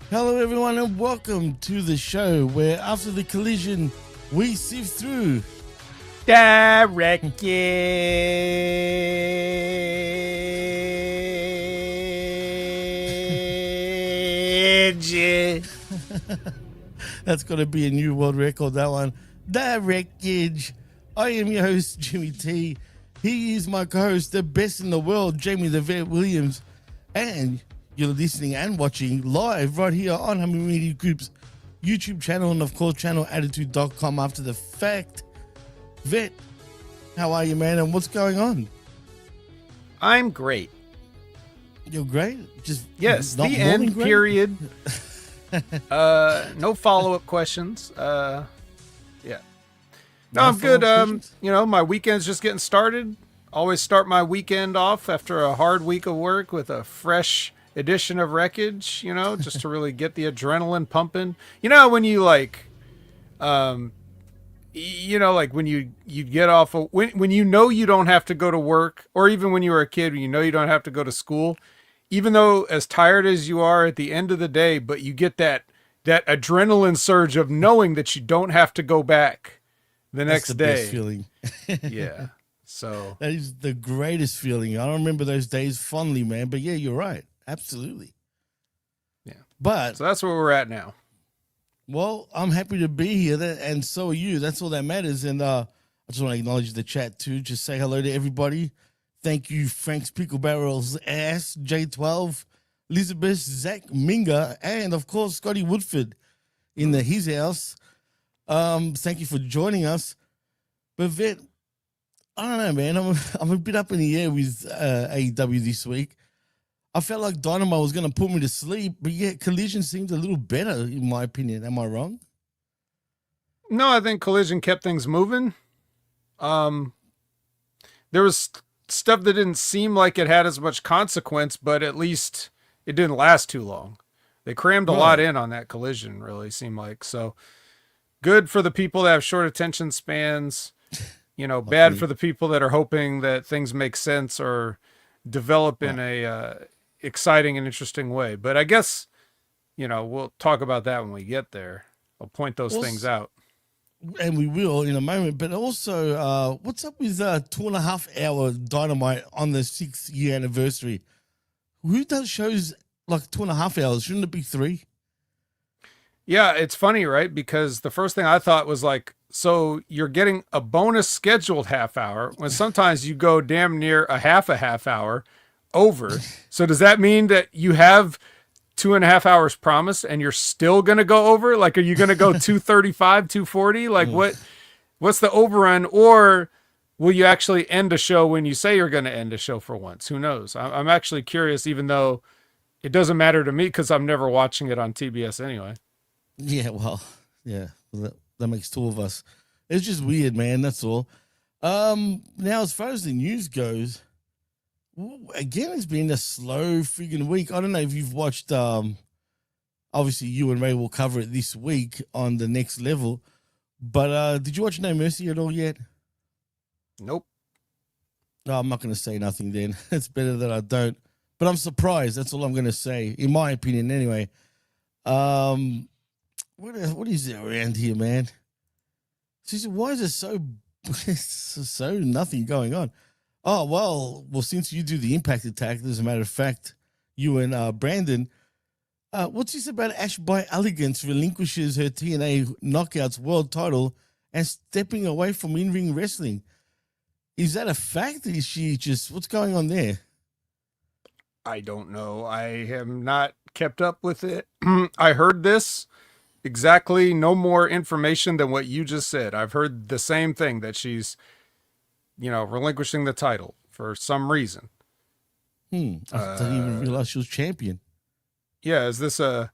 Hello, everyone, and welcome to the show where after the collision, we sift through the wreckage. That's got to be a new world record, that one. The Wreckage. I am your host, Jimmy T. He is my co-host, the best in the world, Jamie the Vet Williams. And you're listening and watching live right here on Hamin Media Group's YouTube channel and, of course, channelattitude.com after the fact. Vet, how are you, man? And what's going on? I'm great. You're great? Just yes, not the end great? period. No follow-up questions. Yeah. No, I'm good. My weekend's just getting started. Always start my weekend off after a hard week of work with a fresh edition of Wreckage, just to really get the adrenaline pumping. When you like when you get off when you know you don't have to go to work, or even when you were a kid, when you know you don't have to go to school, even though as tired as you are at the end of the day, but you get that adrenaline surge of knowing that you don't have to go back the next day. Best feeling. Yeah. So that is the greatest feeling. I don't remember those days fondly, man. But yeah, you're right. Absolutely. Yeah. But so that's where we're at now. Well, I'm happy to be here, and so are you. That's all that matters. And I just want to acknowledge the chat too. Just say hello to everybody. Thank you, Frank's Pickle Barrel's ass, J12, Elizabeth, Zach Minga, and of course Scotty Woodford in his house. Thank you for joining us. But Vet, I don't know, man. I'm a bit up in the air with AEW this week. I felt like Dynamite was going to put me to sleep, but yet Collision seems a little better, in my opinion. Am I wrong? No, I think Collision kept things moving. There was stuff that didn't seem like it had as much consequence, but at least it didn't last too long. They crammed a lot in on that Collision, really seemed like. So good for the people that have short attention spans. Bad for the people that are hoping that things make sense or develop in a exciting and interesting way. But I guess, we'll talk about that when we get there. I'll point those things out. And we will in a moment. But also, what's up with 2.5 hour Dynamite on the 6th year anniversary? Who does shows like 2.5 hours? Shouldn't it be 3? Yeah, it's funny, right? Because the first thing I thought was like, so you're getting a bonus scheduled half hour when sometimes you go damn near a half hour over. So does that mean that you have 2.5 hours promised and you're still going to go over? Like, are you going to go 235, 240? Like what's the overrun? Or will you actually end a show when you say you're going to end a show for once? Who knows? I'm actually curious, even though it doesn't matter to me because I'm never watching it on TBS anyway. Yeah, well, yeah, that makes 2 of us. It's just weird, man. That's all. Now, as far as the news goes, again, it's been a slow friggin' week. I don't know if you've watched. Obviously, you and Ray will cover it this week on the next level. But did you watch No Mercy at all yet? Nope. No, I'm not going to say nothing. Then it's better that I don't. But I'm surprised. That's all I'm going to say, in my opinion, anyway. What is it around here, man? She why is it so nothing going on? Oh, well, since you do the Impact Attack, as a matter of fact, you and Brandon, what's this about Ash by Elegance relinquishes her TNA Knockouts world title and stepping away from in-ring wrestling? Is that a fact? Is she just, what's going on there? I don't know. I have not kept up with it. I heard this. Exactly, no more information than what you just said. I've heard the same thing, that she's, relinquishing the title for some reason. I didn't even realize she was champion. Yeah, is this a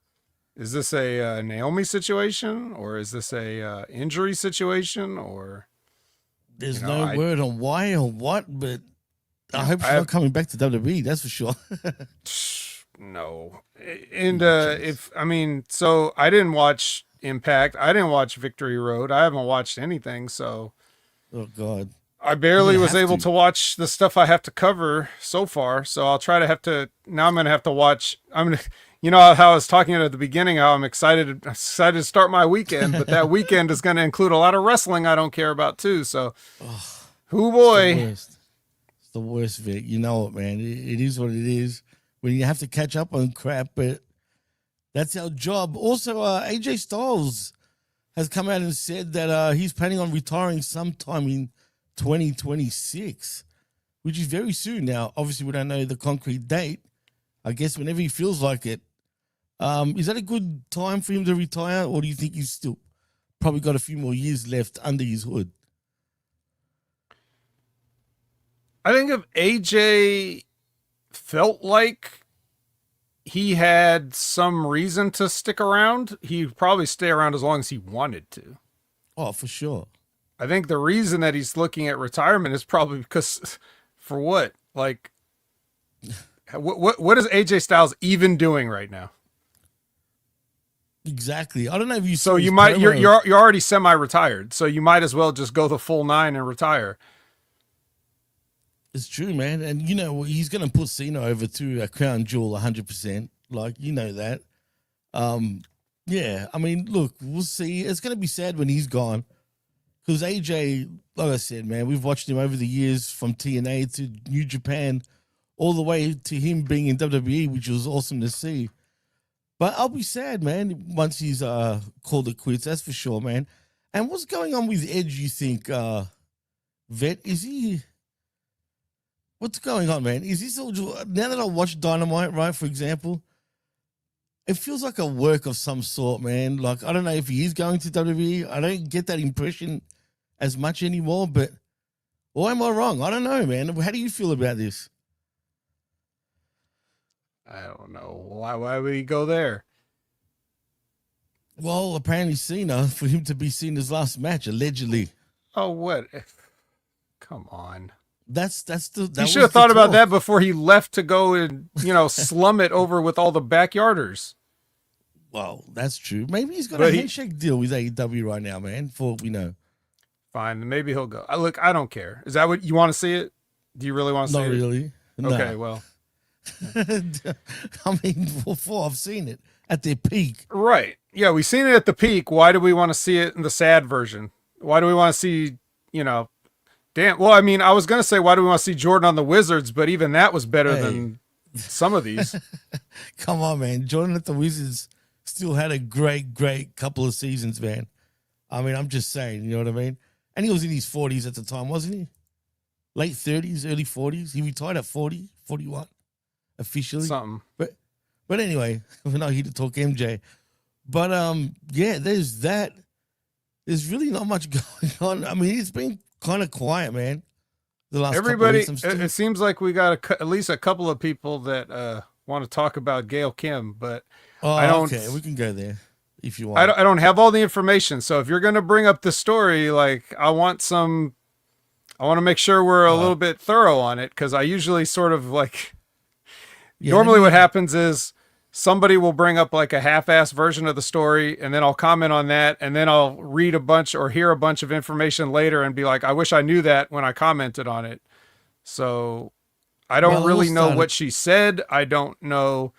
Naomi situation, or is this a injury situation, or? There's no word on why or what, but I hope she's not coming back to WWE. That's for sure. No. And so I didn't watch Impact. I didn't watch Victory Road. I haven't watched anything. So, oh God, I barely was able to watch the stuff I have to cover so far, so I'll try to have to. Now I'm going to have to watch. You know how I was talking at the beginning, how I'm excited to start my weekend, but that weekend is going to include a lot of wrestling I don't care about too. So, oh boy, it's the worst, Vic. You know it, man. It is what it is. When you have to catch up on crap, but that's our job. Also, AJ Styles has come out and said that he's planning on retiring sometime in 2026, which is very soon. Now, obviously, we don't know the concrete date. I guess whenever he feels like it. Is that a good time for him to retire, or do you think he's still probably got a few more years left under his hood? I think if AJ felt like he had some reason to stick around, he'd probably stay around as long as he wanted to. Oh, for sure. I think the reason that he's looking at retirement is probably because, for what? Like, what is AJ Styles even doing right now? Exactly. I don't know if you. So you're already semi-retired, so you might as well just go the full 9 and retire. It's true, man, and you know he's going to put Cena over to a crown jewel 100%. Like, you know that. Yeah. I mean, look, we'll see. It's going to be sad when he's gone. Because AJ, like I said, man, we've watched him over the years from TNA to New Japan, all the way to him being in WWE, which was awesome to see. But I'll be sad, man, once he's called it quits, that's for sure, man. And what's going on with Edge, you think, Vet? Is he... What's going on, man? Is this all... Now that I watch Dynamite, right, for example, it feels like a work of some sort, man. Like, I don't know if he is going to WWE. I don't get that impression as much anymore, but... Or am I wrong? I don't know, man. How do you feel about this? I don't know. Why would he go there? Well, apparently Cena, for him to be Cena's last match, allegedly. Oh, what? Come on. He should have thought about that before he left to go and, slum it over with all the backyarders. Well, that's true. Maybe he's got a handshake deal with AEW right now, man, for what we know. Fine. Maybe he'll go. Look, I don't care. Is that what you want to see it? Do you really want to see it? Not really. Okay, no. Well. I mean, before I've seen it at their peak. Right. Yeah, we've seen it at the peak. Why do we want to see it in the sad version? Why do we want to see, damn. Well, I mean, I was going to say, why do we want to see Jordan on the Wizards? But even that was better than some of these. Come on, man. Jordan at the Wizards still had a great couple of seasons, man. I mean, I'm just saying, you know what I mean? And he was in his 40s at the time, wasn't he? Late 30s, early 40s. He retired at 40, 41. Officially, something, but anyway, we're not here to talk MJ. But yeah, there's that. There's really not much going on. I mean, it's been kind of quiet, man. The last everybody, couple of weeks, it seems like we got at least a couple of people that want to talk about Gail Kim, but I don't. Okay, we can go there if you want. I don't have all the information, so if you're going to bring up the story, like I want to make sure we're a little bit thorough on it because I usually sort of like. Yeah, normally what happens is somebody will bring up like a half-assed version of the story and then I'll comment on that and then I'll read a bunch or hear a bunch of information later and be like, I wish I knew that when I commented on it. So I don't really know what she said. I don't know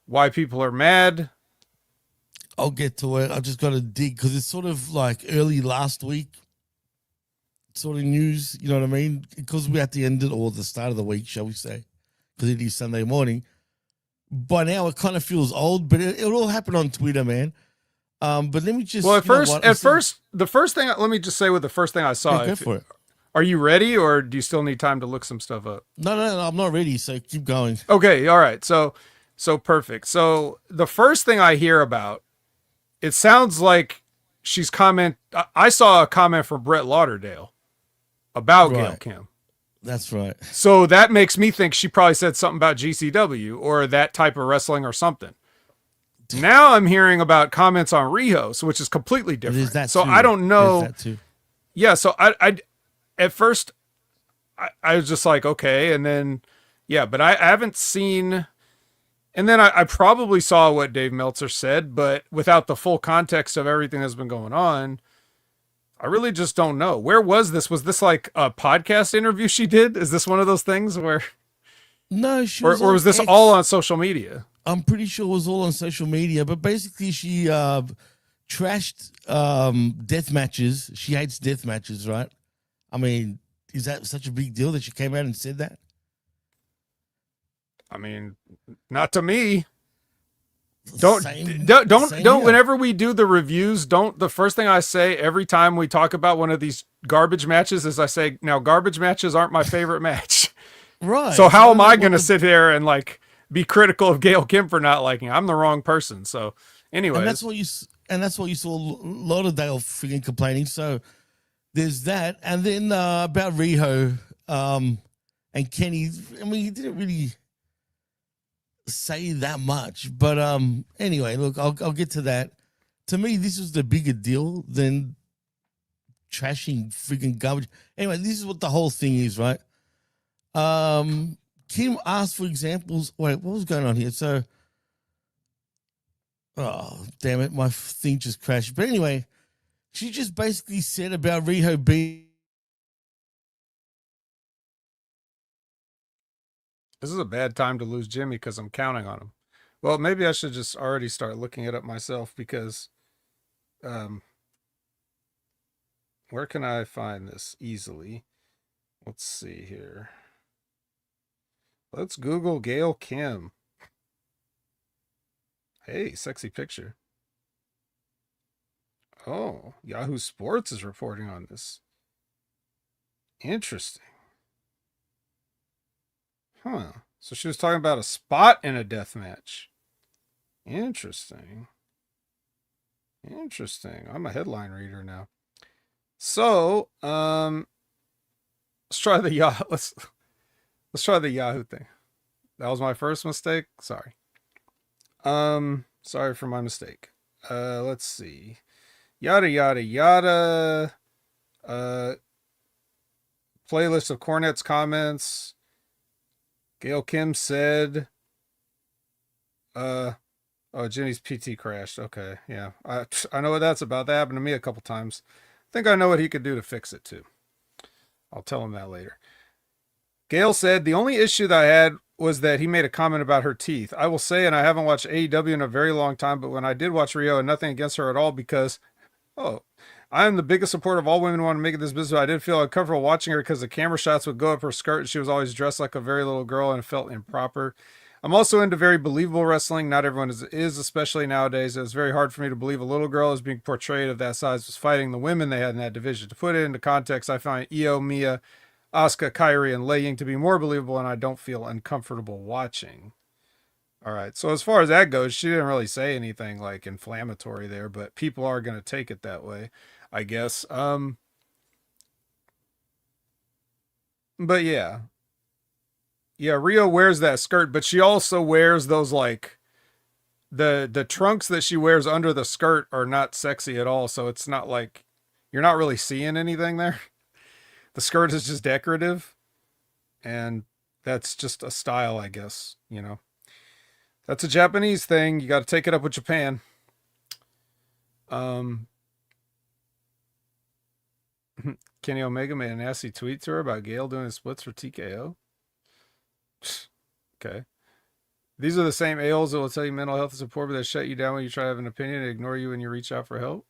why people are mad. I'll get to it. I just got to dig because it's sort of like early last week sort of news, you know what I mean? Because we're at the end or the start of the week, shall we say. Because it is Sunday morning. By now, it kind of feels old, but it all happened on Twitter, man. But let me just... Well, the first thing... Let me just say with the first thing I saw... Yeah, go for it. Are you ready, or do you still need time to look some stuff up? No, I'm not ready, so keep going. Okay, all right. So perfect. So the first thing I hear about, it sounds like she's I saw a comment from Brett Lauderdale about Gail Kim. That's right. So that makes me think she probably said something about GCW or that type of wrestling or something. Now I'm hearing about comments on Rijos, which is completely different. Is that so too? I don't know. That too? Yeah. So I at first I was just like, okay. And then, yeah, but I haven't seen, and then I probably saw what Dave Meltzer said, but without the full context of everything that's been going on, I really just don't know. Where was this? Was this like a podcast interview she did? Is this one of those things where, No, she was or on was this all X. on social media? I'm pretty sure it was all on social media, but basically she trashed death matches. She hates death matches, right? I mean, is that such a big deal that she came out and said that? I mean, not to me. Same Don't here. whenever we do the reviews, don't, the first thing I say every time we talk about one of these garbage matches is I say, now garbage matches aren't my favorite match. Right. So how am I going to sit there and like be critical of Gail Kim for not liking it? I'm the wrong person. So anyways. And that's what you saw Lauderdale freaking complaining. So there's that. And then about Riho and Kenny, I mean, he didn't really say that much, but anyway, look, I'll get to that. To me, this was the bigger deal than trashing freaking garbage. Anyway, this is what the whole thing is, right? Kim asked for examples. Wait, what was going on here? So, oh damn it, my thing just crashed. But anyway, she just basically said about Riho being. This is a bad time to lose Jimmy because I'm counting on him. Well, maybe I should just already start looking it up myself because where can I find this easily? Let's see here. Let's Google Gail Kim. Hey, sexy picture. Oh, Yahoo Sports is reporting on this. Interesting. Huh. So she was talking about a spot in a death match. Interesting. Interesting. I'm a headline reader now. So, let's try the Yahoo. Let's try the Yahoo thing. That was my first mistake. Sorry. Sorry for my mistake. Let's see. Yada yada yada. Playlist of Cornette's comments. Gail Kim said, oh, Jimmy's PT crashed. Okay, yeah. I know what that's about. That happened to me a couple times. I think I know what he could do to fix it too. I'll tell him that later. Gail said, the only issue that I had was that he made a comment about her teeth. I will say, and I haven't watched AEW in a very long time, but when I did watch Rio, and nothing against her at all, because, I am the biggest supporter of all women who want to make it this business. I did feel uncomfortable watching her because the camera shots would go up her skirt and she was always dressed like a very little girl and it felt improper. I'm also into very believable wrestling. Not everyone is, especially nowadays. It was very hard for me to believe a little girl is being portrayed of that size was fighting the women they had in that division. To put it into context, I find Io, Mia, Asuka, Kairi, and Lei Ying to be more believable, and I don't feel uncomfortable watching. All right. So as far as that goes, she didn't really say anything like inflammatory there, but people are going to take it that way, I guess. But yeah. Yeah, Rio wears that skirt, but she also wears those like the trunks that she wears under the skirt are not sexy at all, so it's not like you're not really seeing anything there. The skirt is just decorative, and that's just a style, I guess, you know. That's a Japanese thing. You got to take it up with Japan. Kenny Omega made a nasty tweet to her about Gail doing the splits for TKO. Okay. These are the same a-holes that will tell you mental health is important, but they shut you down when you try to have an opinion and ignore you when you reach out for help.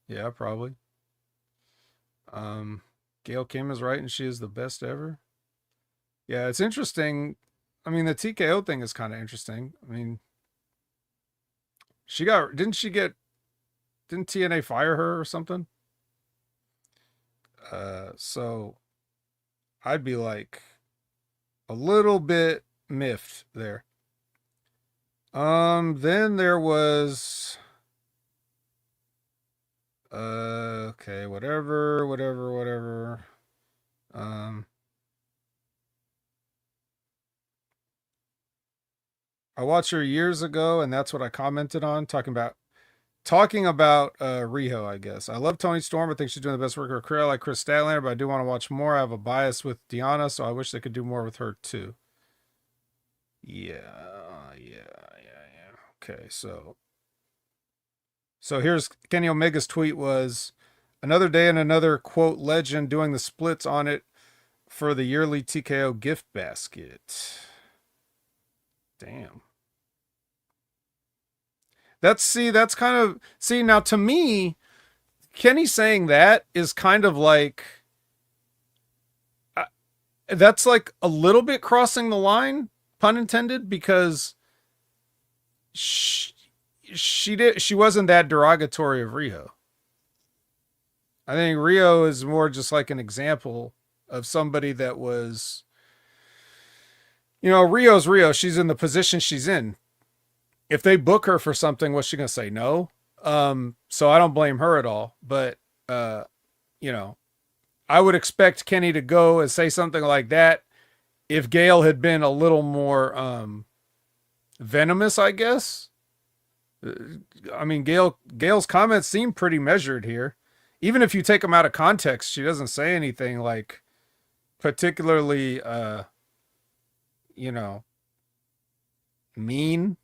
Yeah, probably. Gail Kim is right and she is the best ever. Yeah, it's interesting. I mean, the TKO thing is kind of interesting. I mean, didn't TNA fire her or something? So I'd be like a little bit miffed there. Then there was, okay, whatever. I watched her years ago, and that's what I commented on, talking about Riho, I guess. I love Toni Storm. I think she's doing the best work of her career. I like Chris Statlander, but I do want to watch more. I have a bias with Deanna, so I wish they could do more with her too. Yeah. Okay, so here's Kenny Omega's tweet was, Another day and another quote legend doing the splits on it for the yearly TKO gift basket. Damn. That's kind of, now to me, Kenny saying that is kind of like, that's like a little bit crossing the line, pun intended, because she wasn't that derogatory of Rio. I think Rio is more just like an example of somebody that was, Rio's Rio. She's in the position she's in. If they book her for something, what's she going to say? No. So I don't blame her at all, but, I would expect Kenny to go and say something like that if Gail had been a little more, venomous, I guess. I mean, Gail's comments seem pretty measured here. Even if you take them out of context, she doesn't say anything like particularly, mean.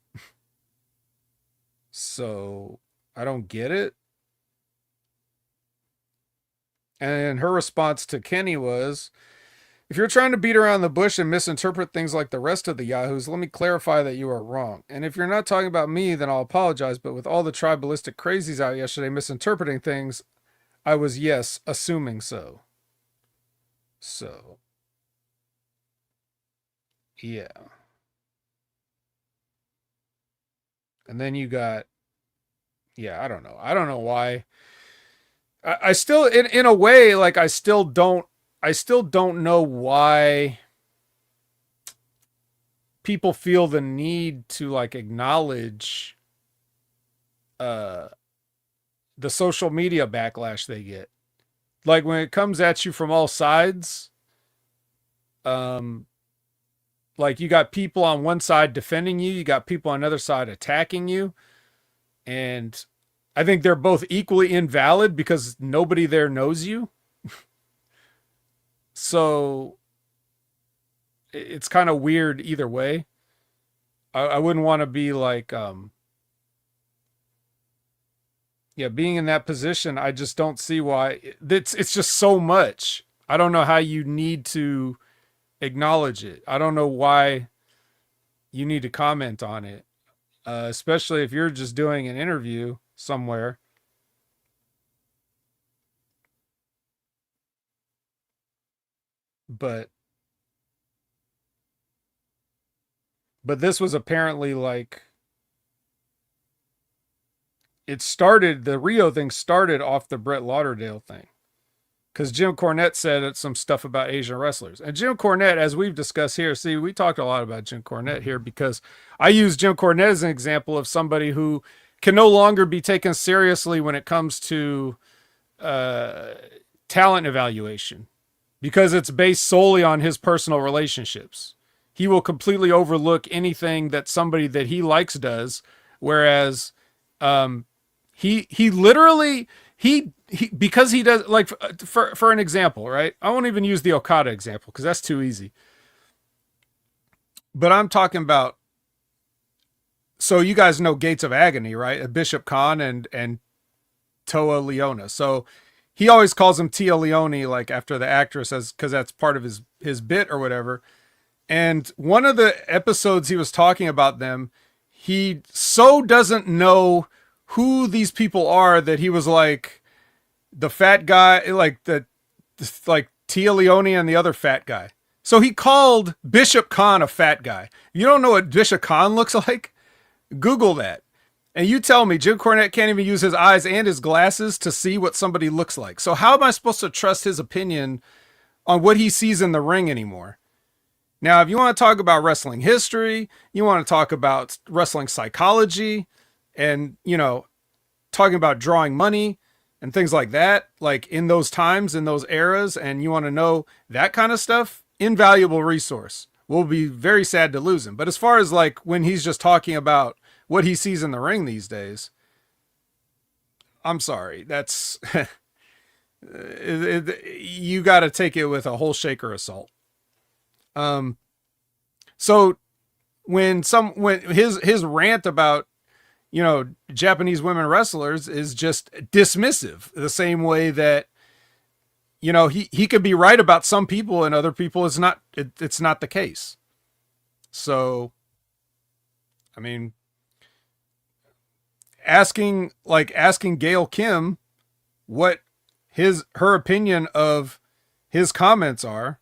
So I don't get it. And her response to Kenny was, if you're trying to beat around the bush and misinterpret things like the rest of the Yahoos, let me clarify that you are wrong. And if you're not talking about me, then I'll apologize. But with all the tribalistic crazies out yesterday misinterpreting things, I was, yes, assuming so. So, yeah. And then you got, I don't know. I don't know why. I still, in a way, like, I still don't know why people feel the need to, like, acknowledge the social media backlash they get. Like, when it comes at you from all sides, like, you got people on one side defending you, you got people on the other side attacking you, and I think they're both equally invalid because nobody there knows you. So it's kind of weird either way. I wouldn't want to be like, being in that position. I just don't see why. It's just so much. I don't know how you need to acknowledge it. I don't know why you need to comment on it, especially if you're just doing an interview somewhere. But this was apparently like, the Rio thing started off the Brett Lauderdale thing. Because Jim Cornette said some stuff about Asian wrestlers. And Jim Cornette, as we've discussed here, we talked a lot about Jim Cornette here because I use Jim Cornette as an example of somebody who can no longer be taken seriously when it comes to talent evaluation, because it's based solely on his personal relationships. He will completely overlook anything that somebody that he likes does, whereas he literally because he does, like, for an example, right? I won't even use the Okada example because that's too easy. But I'm talking about, so you guys know Gates of Agony, right? Bishop Khan and Toa Leona. So he always calls him Tia Leone, like after the actress, because that's part of his bit or whatever. And one of the episodes he was talking about them, he so doesn't know who these people are that he was like, the fat guy, like like Tia Leone and the other fat guy. So he called Bishop Khan a fat guy. You don't know what Bishop Khan looks like? Google that. And you tell me Jim Cornette can't even use his eyes and his glasses to see what somebody looks like. So how am I supposed to trust his opinion on what he sees in the ring anymore? Now, if you want to talk about wrestling history, you want to talk about wrestling psychology and, talking about drawing money and things like that, like in those times, in those eras, and you want to know that kind of stuff, invaluable resource. We'll be very sad to lose him. But as far as like when he's just talking about what he sees in the ring these days, I'm sorry. That's, you got to take it with a whole shaker of salt. So when his rant about, Japanese women wrestlers is just dismissive, the same way that, he could be right about some people and other people it's not the case. So, I mean, asking Gail Kim what her opinion of his comments are,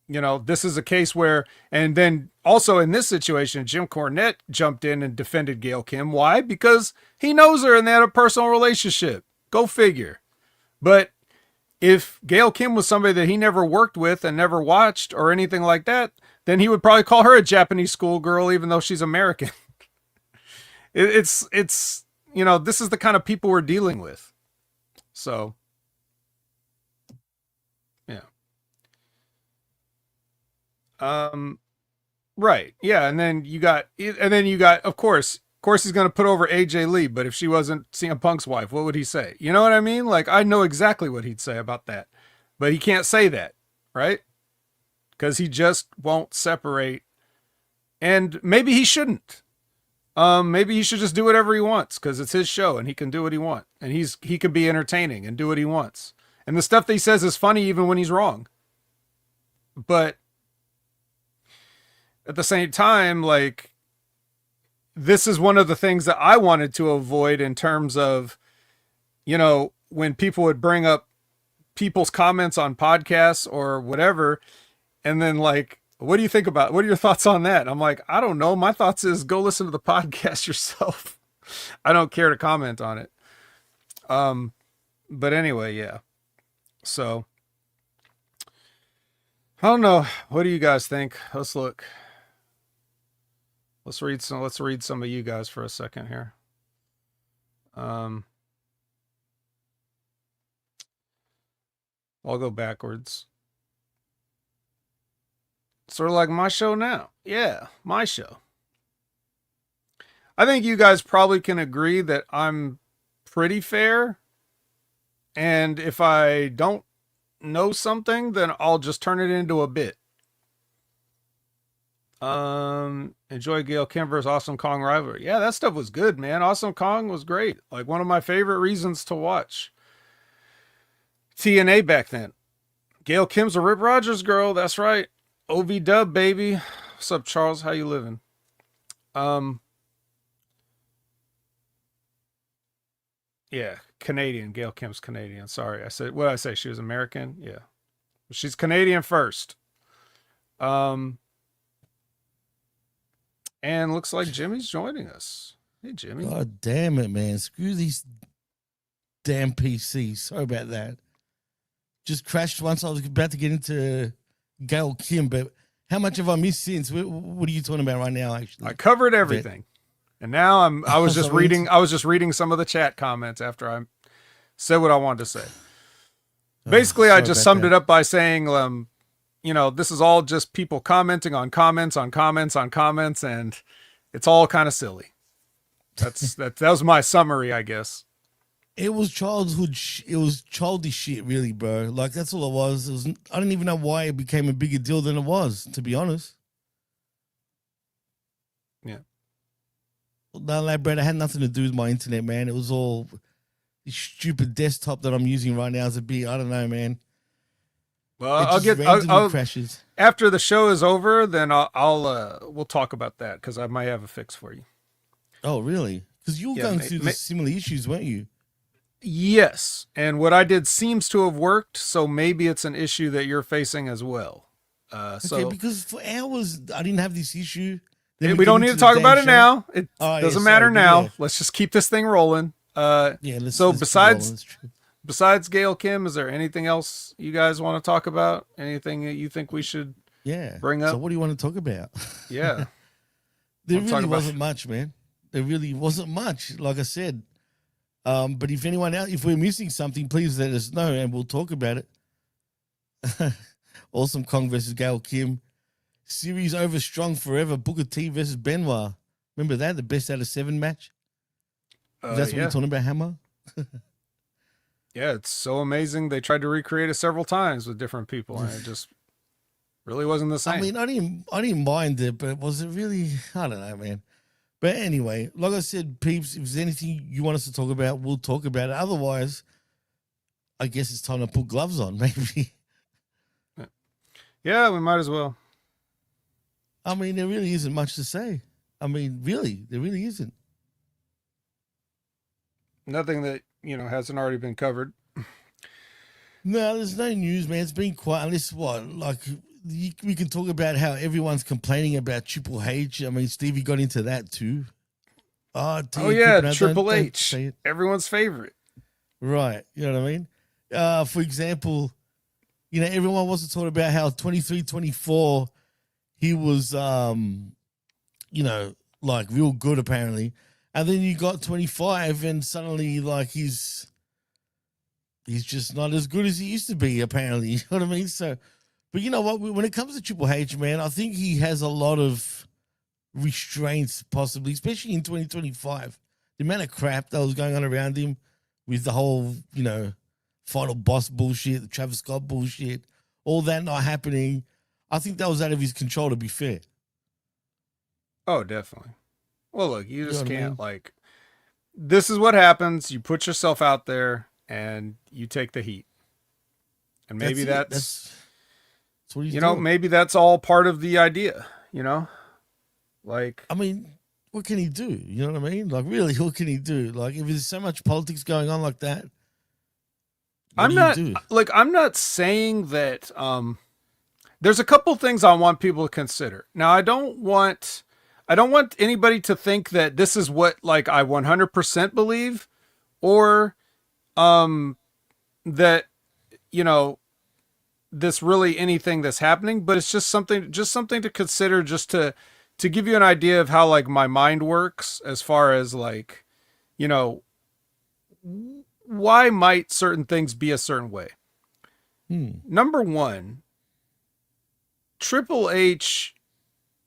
this is a case where, and then also in this situation, Jim Cornette jumped in and defended Gail Kim. Why? Because he knows her and they had a personal relationship. Go figure. But if Gail Kim was somebody that he never worked with and never watched or anything like that, then he would probably call her a Japanese schoolgirl, even though she's American. It's this is the kind of people we're dealing with. So, yeah. Right. Yeah. And then you got, of course he's going to put over AJ Lee, but if she wasn't CM Punk's wife, what would he say? You know what I mean? Like, I know exactly what he'd say about that, but he can't say that, right? Because he just won't separate, and maybe he shouldn't. Maybe he should just do whatever he wants because it's his show and he can do what he wants, and he can be entertaining and do what he wants. And the stuff that he says is funny even when he's wrong. But at the same time, like, this is one of the things that I wanted to avoid in terms of, when people would bring up people's comments on podcasts or whatever, and then like, what do you think about, what are your thoughts on that? And I'm like, I don't know. My thoughts is go listen to the podcast yourself. I don't care to comment on it. But anyway, yeah. So I don't know. What do you guys think? Let's look. Let's read some of you guys for a second here. I'll go backwards. Sort of like my show now. Yeah, my show. I think you guys probably can agree that I'm pretty fair. And if I don't know something, then I'll just turn it into a bit. Enjoy Gail Kim versus Awesome Kong rivalry. Yeah, that stuff was good, man. Awesome Kong was great. Like, one of my favorite reasons to watch TNA back then. Gail Kim's a Rip Rogers girl. That's right. OV dub, baby. What's up, Charles? How you living? Yeah, Canadian. Gail Kim's Canadian. Sorry. What did I say? She was American? Yeah. She's Canadian first. And looks like Jimmy's joining us. Hey, Jimmy. God damn it, man. Screw these damn PCs. Sorry about that. Just crashed once. I was about to get into Gail Kim, but how much have I missed since? What are you talking about right now, actually? I covered everything. And now I was just reading some of the chat comments after I said what I wanted to say. Basically, I just summed it up by saying, this is all just people commenting on comments on comments on comments, and it's all kind of silly. That was my summary, I guess. It was childhood. It was childish shit, really, bro. Like, that's all it was. I don't even know why it became a bigger deal than it was, to be honest. Yeah. No, lad, Brad, it had nothing to do with my internet, man. It was all this stupid desktop that I'm using right now. Is a bit, I don't know, man. Well, I'll crashes. After the show is over, then we'll talk about that because I might have a fix for you. Oh, really? Because you were going through the similar issues, weren't you? Yes, and what I did seems to have worked, so maybe it's an issue that you're facing as well. Okay, because for hours I didn't have this issue. We don't need to talk about it now. It doesn't matter now. Yeah. Let's just keep this thing rolling. Besides Gail Kim, is there anything else you guys want to talk about? Anything that you think we should bring up? So what do you want to talk about? Yeah. There really wasn't much, man. There really wasn't much, like I said. But if anyone else, if we're missing something, please let us know and we'll talk about it. Awesome Kong versus Gail Kim. Series over strong forever. Booker T versus Benoit. Remember that? The best out of 7 match? That's what we're talking about, Hammer? Yeah, it's so amazing. They tried to recreate it several times with different people, and it just Really wasn't the same. I mean, I didn't mind it, but was it really? I don't know, man. But anyway, like I said, peeps, if there's anything you want us to talk about, we'll talk about it. Otherwise, I guess it's time to put gloves on, maybe. Yeah, we might as well. I mean, there really isn't much to say. I mean, really, there really isn't. Nothing that, hasn't already been covered. No, there's no news, man. It's been quiet. Unless what? Like, we can talk about how everyone's complaining about Triple H. I mean, Stevie got into that too. Oh yeah, Triple H. Everyone's favorite. Right. You know what I mean? For example, everyone wants to talk about how 23, 24, he was, like real good apparently. And then you got 25 and suddenly like he's just not as good as he used to be apparently. You know what I mean? So, but you know what? When it comes to Triple H, man, I think he has a lot of restraints possibly, especially in 2025. The amount of crap that was going on around him with the whole, final boss bullshit, the Travis Scott bullshit, all that not happening. I think that was out of his control, to be fair. Oh, definitely. Well, look, you just can't, this is what happens. You put yourself out there and you take the heat. And maybe that's what he's doing. Maybe that's all part of the idea, I mean, what can he do? You know what I mean? Like, really, what can he do? Like, if there's so much politics going on like that, I'm not saying that, there's a couple things I want people to consider. Now, I don't want anybody to think that this is what I 100% believe, or that this really anything that's happening, but it's just something to consider, just to give you an idea of how my mind works as far as why might certain things be a certain way. Number one, Triple H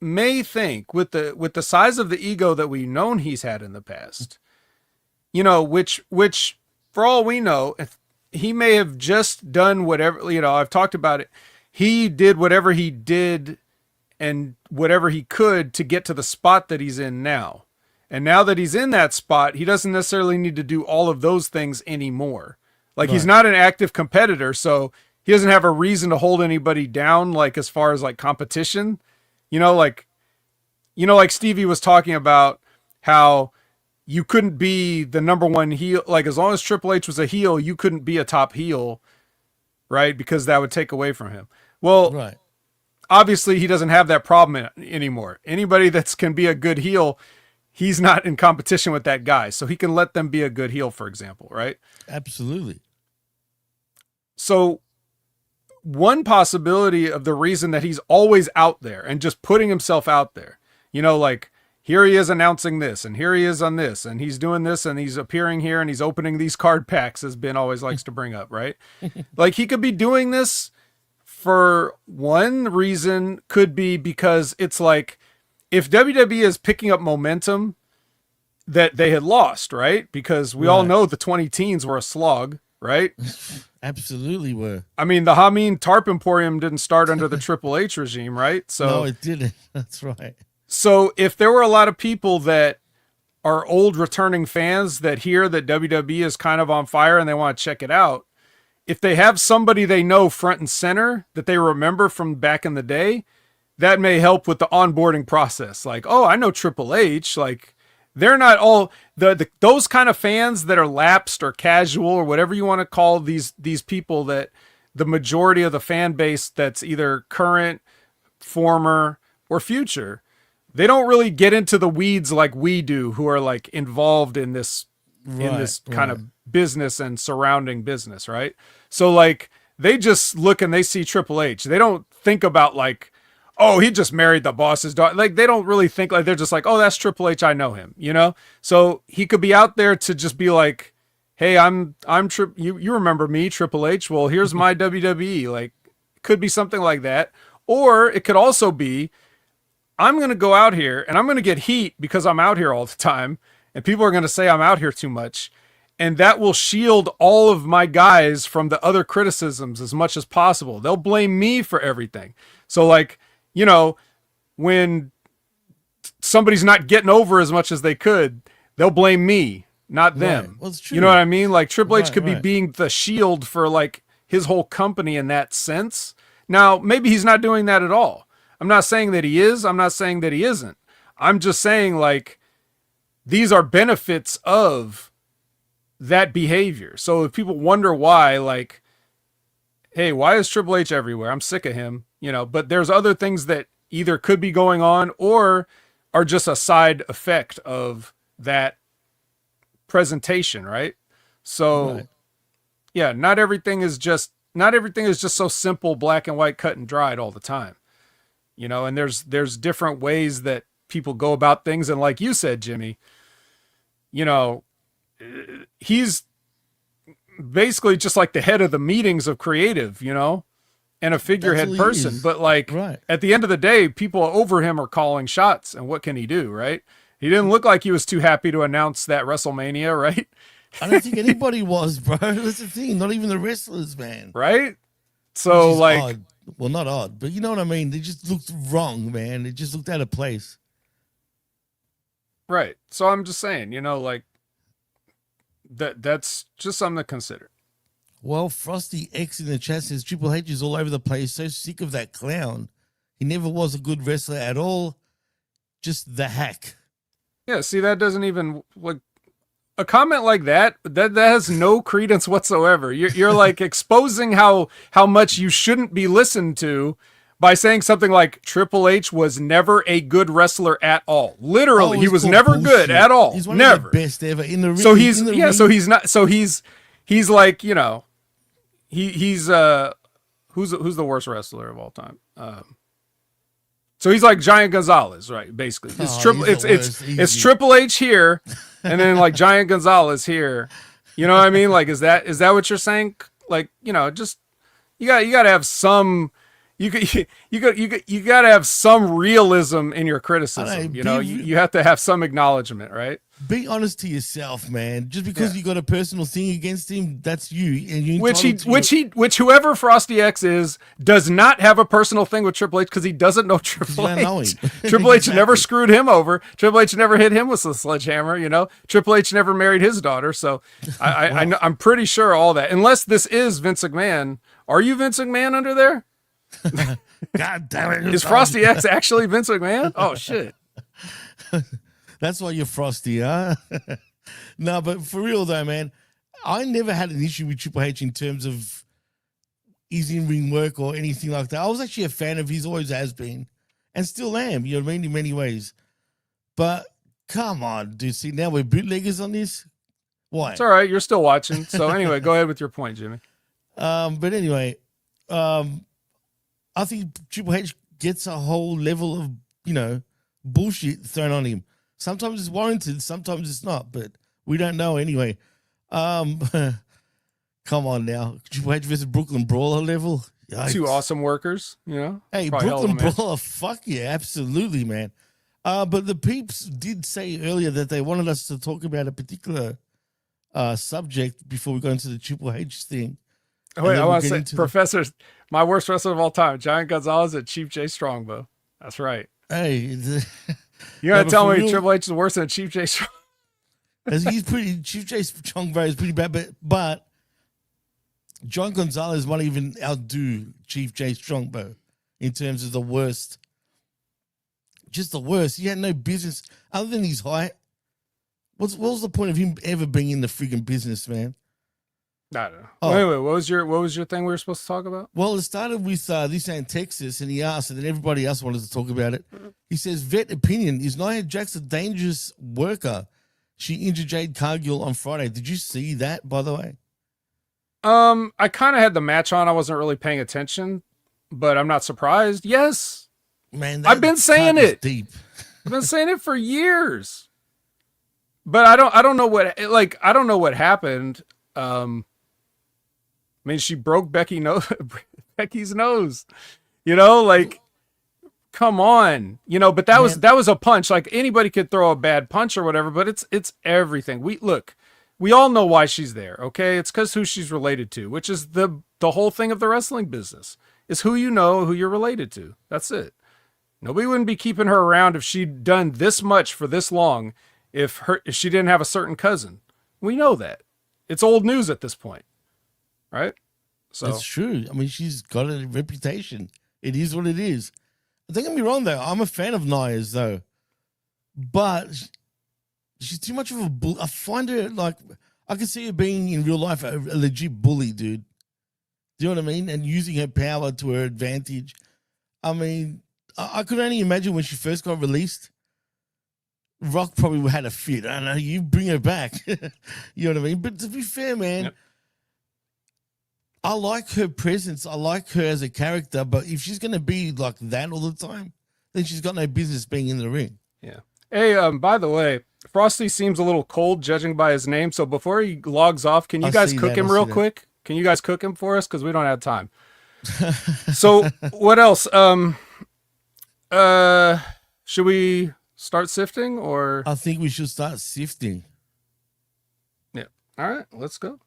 may think with the size of the ego that we've known he's had in the past, which for all we know, he may have just done whatever, I've talked about it. He did whatever he did and whatever he could to get to the spot that he's in now. And now that he's in that spot, he doesn't necessarily need to do all of those things anymore. Right. He's not an active competitor, so he doesn't have a reason to hold anybody down, as far as competition. Like Stevie was talking about how you couldn't be the number one heel. As long as Triple H was a heel, you couldn't be a top heel, right? Because that would take away from him. Well, right. Obviously he doesn't have that problem anymore. Anybody that can be a good heel, he's not in competition with that guy. So he can let them be a good heel, for example, right? Absolutely. So one possibility of the reason that he's always out there and just putting himself out there, here he is announcing this, and here he is on this, and he's doing this, and he's appearing here, and he's opening these card packs, as Ben always likes to bring up, right? He could be doing this for one reason, could be because it's if WWE is picking up momentum that they had lost, right? Because we all know the 20 teens were a slog, right? Absolutely were. I mean, the Hamin Tarp Emporium didn't start under the Triple H regime, right? So no, it didn't. That's right. So if there were a lot of people that are old returning fans that hear that WWE is kind of on fire and they want to check it out, if they have somebody they know front and center that they remember from back in the day, that may help with the onboarding process. Oh, I know Triple H. They're not all those kind of fans that are lapsed or casual or whatever you want to call these people, that the majority of the fan base that's either current, former, or future, they don't really get into the weeds like we do, who are involved in this kind of business and surrounding business, right? So they just look and they see Triple H. They don't think about oh, he just married the boss's daughter. They don't really think they're just oh, that's Triple H. I know him, So he could be out there to just be hey, I'm you remember me, Triple H? Well, here's my WWE. Could be something like that. Or it could also be, I'm going to go out here and I'm going to get heat because I'm out here all the time. And people are going to say I'm out here too much. And that will shield all of my guys from the other criticisms as much as possible. They'll blame me for everything. So like, you know, when somebody's not getting over as much as they could, they'll blame me, not them. Right. Well, it's true. You know what I mean? Like Triple H could be Right. being the shield for like his whole company in that sense. Now, maybe he's not doing that at all. I'm not saying that he is. I'm not saying that he isn't. I'm just saying like these are benefits of that behavior. So if people wonder why, like, hey, why is Triple H everywhere? I'm sick of him, you know, but there's other things that either could be going on or are just a side effect of that presentation, right? So yeah, not everything is just so simple, black and white, cut and dried all the time. You know, and there's different ways that people go about things. And like you said, Jimmy, you know, he's basically just like the head of the meetings of creative, you know, and a figurehead person. But like at the end of the day, people over him are calling shots. And what can he do, right? He didn't look like he was too happy to announce that WrestleMania, right? I don't think anybody was, bro. That's the thing. Not even the wrestlers, man. Right? So like, odd. Well, not odd, but you know what I mean? They just looked wrong, man. It just looked out of place. Right. So I'm just saying, you know, like that's just something to consider. Well, Frosty X in the chat says Triple H is all over the place. So sick of that clown. He never was a good wrestler at all. Just the hack. Yeah. See, that doesn't even like a comment like that has no credence whatsoever. You're like exposing how much you shouldn't be listened to by saying something like Triple H was never a good wrestler at all. Literally, he was never good at all. He's one never. of the best ever in the ring. So he's so he's not. So he's like, you know, he's who's the worst wrestler of all time? So he's like Giant Gonzalez, right? Basically, it's Triple H here, and then like Giant Gonzalez here. You know what I mean? Like, is that what you're saying? Like, you know, just you got to have some. You got to have some realism in your criticism. You know, you have to have some acknowledgement, right? Be honest to yourself, man. Just because you got a personal thing against him, that's you. And you which whoever Frosty X is does not have a personal thing with Triple H because he doesn't know Triple H. Triple H never screwed him over. Triple H never hit him with a sledgehammer. You know, Triple H never married his daughter. So I'm pretty sure all that. Unless this is Vince McMahon. Are you Vince McMahon under there? God damn it! Is Frosty X actually Vince McMahon? Oh shit! That's why you're Frosty, huh? No, but for real though, man, I never had an issue with Triple H in terms of his in-ring work or anything like that. I was actually a fan of his, always has been, and still am. You know what I mean, in many ways. But come on, dude. See, now we're bootleggers on this. Why? It's all right. You're still watching. So anyway, go ahead with your point, Jimmy. But anyway, I think Triple H gets a whole level of, you know, bullshit thrown on him. Sometimes it's warranted, sometimes it's not, but we don't know anyway. Come on now. Triple H versus Brooklyn Brawler level. Yikes. Two awesome workers, you know? Hey, Brooklyn Brawler, fuck yeah, absolutely, man. But the peeps did say earlier that they wanted us to talk about a particular subject before we go into the Triple H thing. Oh, wait, I want to say, Professor, my worst wrestler of all time, Giant Gonzalez and Chief J Strongbow. That's right. Hey, you're gonna tell me Triple H is worse than Chief J Strongbow? Chief J Strongbow is pretty bad, but John Gonzalez won't even outdo Chief J Strongbow in terms of the worst. Just the worst. He had no business other than his height. What was the point of him ever being in the freaking business, man? I don't know. Oh. Wait, what was your thing we were supposed to talk about? Well, it started with this in Texas, and he asked, and then everybody else wanted to talk about it. He says, vet opinion, is Nia Jax a dangerous worker? She injured Jade Cargill on Friday. Did you see that, by the way? I kind of had the match on. I wasn't really paying attention, but I'm not surprised. Yes. Man, I've been saying it. Deep. I've been saying it for years. But I don't know what happened. I mean, she broke Becky's nose, you know, like, come on, you know, but that was a punch. Like anybody could throw a bad punch or whatever, but it's everything. We all know why she's there, okay? It's because who she's related to, which is the whole thing of the wrestling business, is who you know, who you're related to. That's it. Nobody wouldn't be keeping her around if she'd done this much for this long if she didn't have a certain cousin. We know that. It's old news at this point, right? So that's true. I mean, she's got a reputation. It is what it is. Don't get me wrong, though. I'm a fan of Nia's, though. But she's too much of a bull. I find her like, I can see her being in real life a legit bully, dude. Do you know what I mean? And using her power to her advantage. I mean, I could only imagine when she first got released, Rock probably had a fit. I know, you bring her back. You know what I mean? But to be fair, man, yep. I like her presence. I like her as a character. But if she's going to be like that all the time, then she's got no business being in the ring. Yeah. Hey, by the way, Frosty seems a little cold judging by his name. So before he logs off, can you guys cook him real quick? Can you guys cook him for us? Because we don't have time. So what else? Should we start sifting or? I think we should start sifting. Yeah. All right, let's go.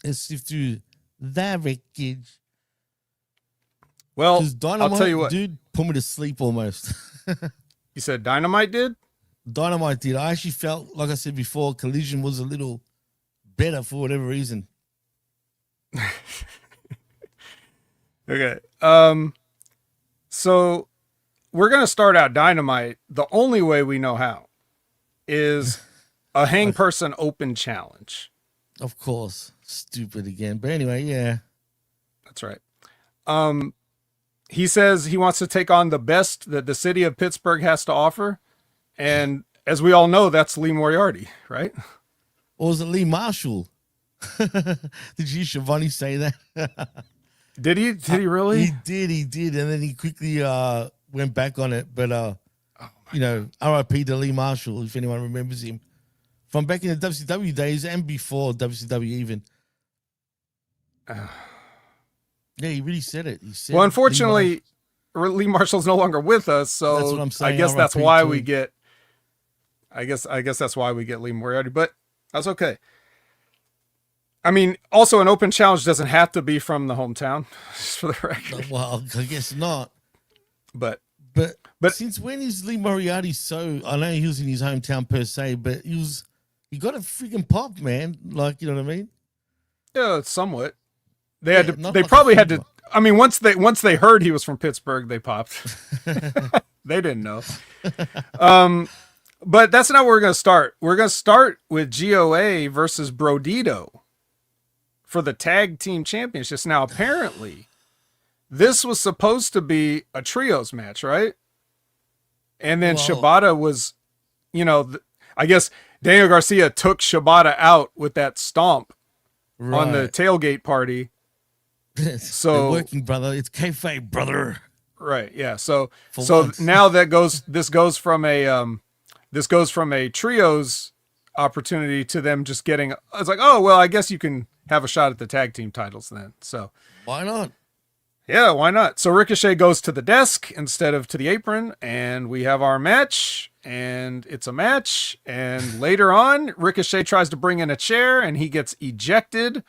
Let's sift through that wreckage. Well, Dynamite, I'll tell you what, dude, put me to sleep almost. You said Dynamite did? Dynamite did. I actually felt, like I said before, Collision was a little better for whatever reason. Okay. So we're going to start out Dynamite. The only way we know how is a hang person open challenge. Of course. Stupid again. But anyway, yeah. That's right. He says he wants to take on the best that the city of Pittsburgh has to offer. And as we all know, that's Lee Moriarty, right? Or was it Lee Marshall? Did you, Shivani, say that? Did he? Did he really? He did. And then he quickly went back on it. But, you know, RIP to Lee Marshall, if anyone remembers him. From back in the WCW days and before WCW even. Yeah, he really said it. He said, well, unfortunately, Lee Marshall's no longer with us, so that's what I'm saying. I guess that's why we get. I guess that's why we get Lee Moriarty, but that's okay. I mean, also an open challenge doesn't have to be from the hometown, just for the record. Well, I guess not. But since when is Lee Moriarty so? I know he was in his hometown per se, but he got a freaking pop, man. Like, you know what I mean? Yeah, somewhat. They had to. They probably had to. I mean, once they heard he was from Pittsburgh, they popped. They didn't know. But that's not where we're going to start. We're going to start with GOA versus Brodito for the tag team championships. Now, apparently, this was supposed to be a trios match, right? And then Shibata was, you know, I guess Daniel Garcia took Shibata out with that stomp on the tailgate party. So they're working, brother. It's kayfabe, brother. Right. Yeah. So once. Now this goes from a trios opportunity to them just getting. It's like, oh well, I guess you can have a shot at the tag team titles then. So why not? Yeah, why not? So Ricochet goes to the desk instead of to the apron, and we have our match, and it's a match. And later on, Ricochet tries to bring in a chair, and he gets ejected,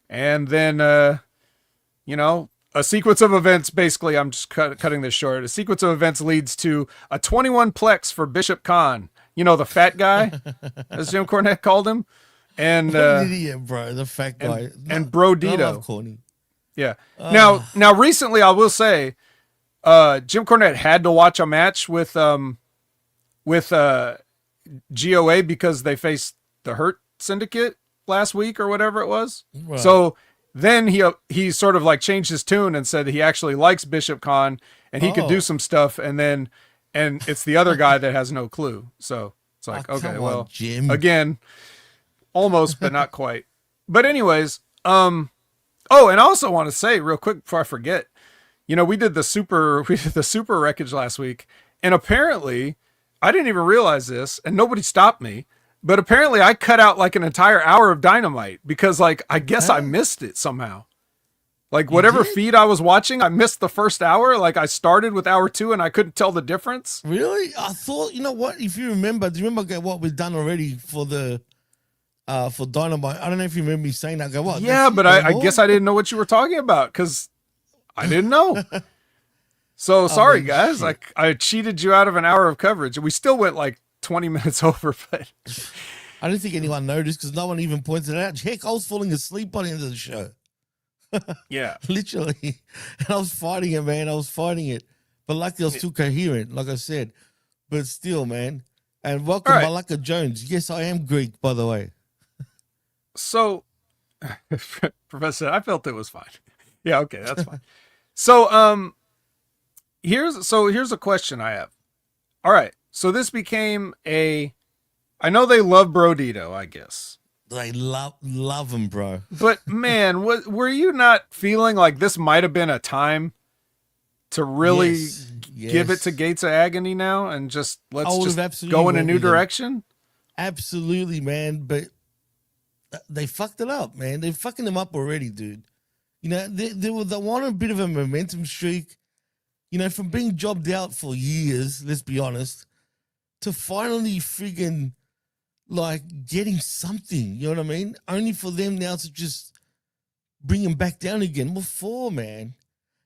and then. You know, a sequence of events, basically, I'm just cutting this short. A sequence of events leads to a 21 plex for Bishop Khan. You know, the fat guy, as Jim Cornette called him. And what an idiot, bro. The fat guy. And Brodito. I love Corny. Yeah. Now, recently, I will say, Jim Cornette had to watch a match with GOA because they faced the Hurt Syndicate last week or whatever it was. Right. So then he sort of like changed his tune and said he actually likes Bishop Khan and he could do some stuff, and it's the other guy that has no clue. So it's like, okay, well, Jim. Again, almost, but not quite. But anyways, and I also want to say real quick before I forget, you know, we did the super wreckage last week, and apparently I didn't even realize this, and nobody stopped me. But apparently I cut out like an entire hour of Dynamite because, like, I guess I missed it somehow. Like, whatever feed I was watching, I missed the first hour. Like, I started with hour 2 and I couldn't tell the difference. Really? I thought, you know what? If you remember, do you remember what we've done already for the for Dynamite. I don't know if you remember me saying that. I go, what? Yeah, but I guess I didn't know what you were talking about because I didn't know. So sorry, guys. Shit. I cheated you out of an hour of coverage. We still went like 20 minutes over, but I don't think anyone noticed because no one even pointed it out. Heck, I was falling asleep by the end of the show. yeah. Literally. And I was fighting it, man. I was fighting it. But luckily I was still coherent, like I said. But still, man. And welcome, right. Malaka Jones. Yes, I am Greek, by the way. So, Professor, I felt it was fine. Yeah, okay, that's fine. So, here's a question I have. All right, so this became I know they love Brodito, I guess. They love him, bro. But man, were you not feeling like this might have been a time to really give it to Gates of Agony now and just let's just go in a new direction? Absolutely, man. But they fucked it up, man. They're fucking them up already, dude. You know, they were on a bit of a momentum streak. You know, from being jobbed out for years, let's be honest, to finally friggin' like getting something, you know what I mean? Only for them now to just bring him back down again. What for, man?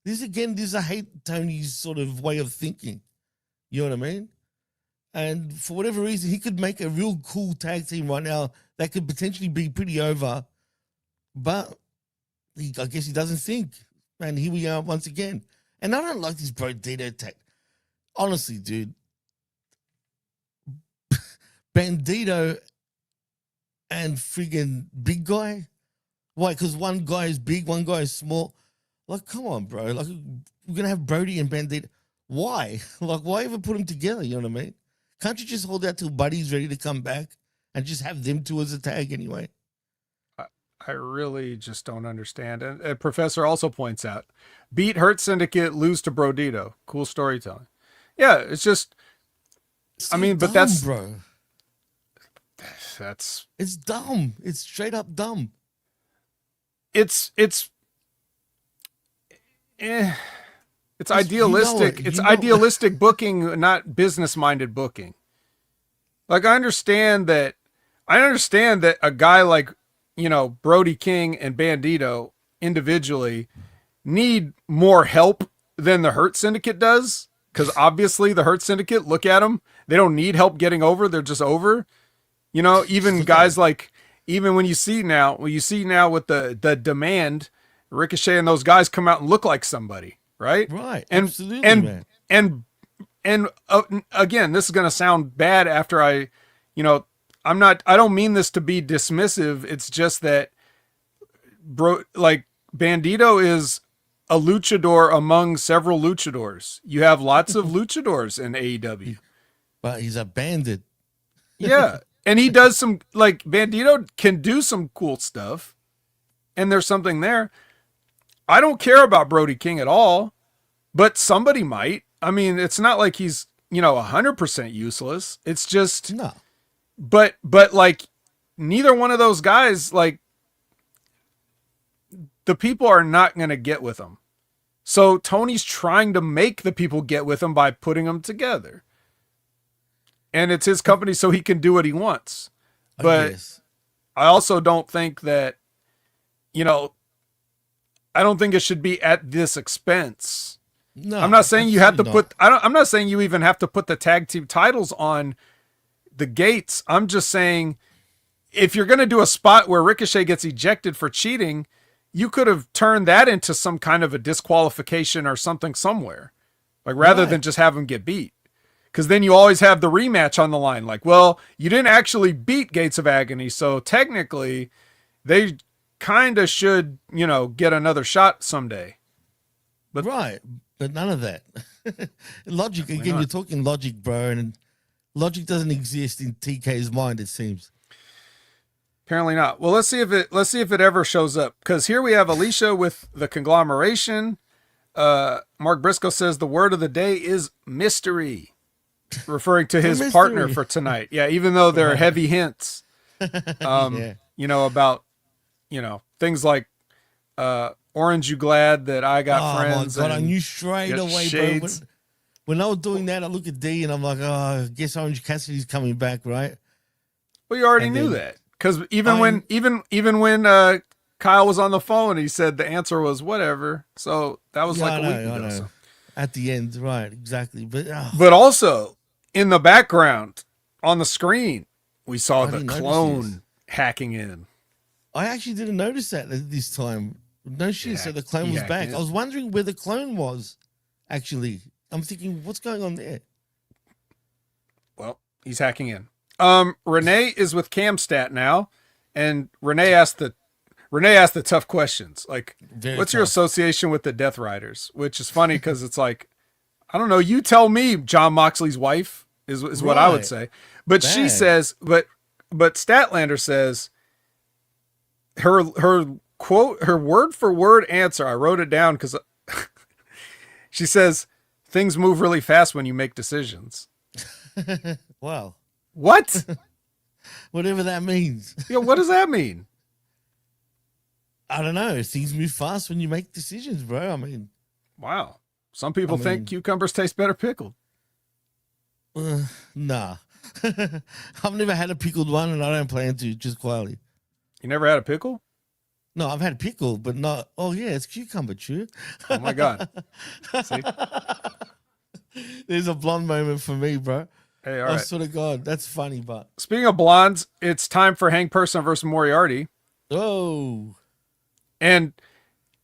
This I hate Tony's sort of way of thinking. You know what I mean? And for whatever reason, he could make a real cool tag team right now that could potentially be pretty over. But I guess he doesn't think. And here we are once again. And I don't like this Brodito tag. Honestly, dude. Bandito and friggin' big guy? Why? Because one guy is big, one guy is small. Like, come on, bro. Like, we're going to have Brody and Bandito. Why? Like, why even put them together? You know what I mean? Can't you just hold out till Buddy's ready to come back and just have them two as a tag anyway? I really just don't understand. And Professor also points out, beat Hurt Syndicate, lose to Brodito. Cool storytelling. Yeah, it's just, So I mean, dumb, but that's dumb. It's dumb. It's straight up dumb. It's idealistic. It's idealistic booking, not business-minded booking. Like I understand that a guy like, you know, Brody King and Bandito individually need more help than the Hurt Syndicate does. Because obviously the Hurt Syndicate, look at them. They don't need help getting over. They're just over. You know, even guys like, even when you see now with the Demand, Ricochet and those guys come out and look like somebody, right? Right. And, absolutely, man. And again, this is going to sound bad after I don't mean this to be dismissive. It's just that Bandito is a luchador among several luchadors. You have lots of luchadors in AEW. But he's a bandit. Yeah. And he does some, like, Bandito can do some cool stuff. And there's something there. I don't care about Brody King at all, but somebody might. I mean, it's not like he's, 100% useless. It's just, No. But like, neither one of those guys, like, the people are not going to get with him. So Tony's trying to make the people get with him by putting them together. And it's his company, so he can do what he wants. But I also don't think that, I don't think it should be at this expense. No, I'm not saying you have to I'm not saying you even have to put the tag team titles on the Gates. I'm just saying, if you're going to do a spot where Ricochet gets ejected for cheating, you could have turned that into some kind of a disqualification or something somewhere, like rather than just have him get beat. Because then you always have the rematch on the line. Like, well, you didn't actually beat Gates of Agony, so technically they kind of should, get another shot someday. But but none of that. Logic, again, you're talking logic, bro, and logic doesn't exist in TK's mind, it seems. Apparently not. Well, let's see if it ever shows up. Because here we have Alicia with the conglomeration. Mark Briscoe says the word of the day is mystery, referring to his partner for tonight. Yeah, even though there are heavy hints, about, things like, Orange, you glad that I got friends? Oh my God, I knew straight away, shades. bro. When I was doing that, I look at D and I'm like, I guess Orange Cassidy's coming back, right? Well, you already knew that. Because even when Kyle was on the phone, he said the answer was whatever. So that was like a week ago. So. At the end, right? Exactly. But also in the background on the screen, we saw the clone hacking in. I actually didn't notice that this time. No shit. So the clone was back. I was wondering where the clone was. Actually, I'm thinking, what's going on there? Well, he's hacking in. Renee is with Camstat now, and Renee asked the tough questions. Like, what's your association with the Death Riders? Which is funny because it's like, I don't know. You tell me. John Moxley's wife is what I would say. But she says, but Statlander says her quote, her word for word answer. I wrote it down because she says things move really fast when you make decisions. Wow. What? Whatever that means. Yeah, what does that mean? I don't know. Things move fast when you make decisions, bro. I mean, wow. Some people think cucumbers taste better pickled. Nah. I've never had a pickled one, and I don't plan to, just quietly. You never had a pickle? No, I've had a pickle, but not. Oh, yeah, it's cucumber, true. Oh, my God. See? There's a blonde moment for me, bro. Hey, all right. I swear to God, that's funny, but. Speaking of blondes, it's time for Hank Person versus Moriarty. Oh. And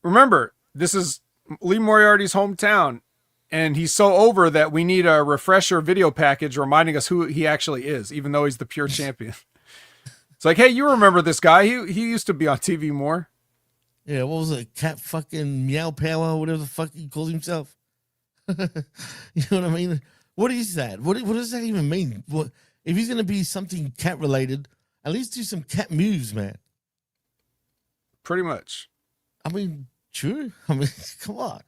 remember, this is Lee Moriarty's hometown, and he's so over that we need a refresher video package reminding us who he actually is, even though he's the pure champion. It's like, hey, you remember this guy? He used to be on TV more. Yeah, what was it? Cat fucking meow power, whatever the fuck he calls himself. You know what I mean? What is that? What does that even mean? What if he's gonna be something cat related? At least do some cat moves, man. Pretty much. I mean, true. I mean, come on.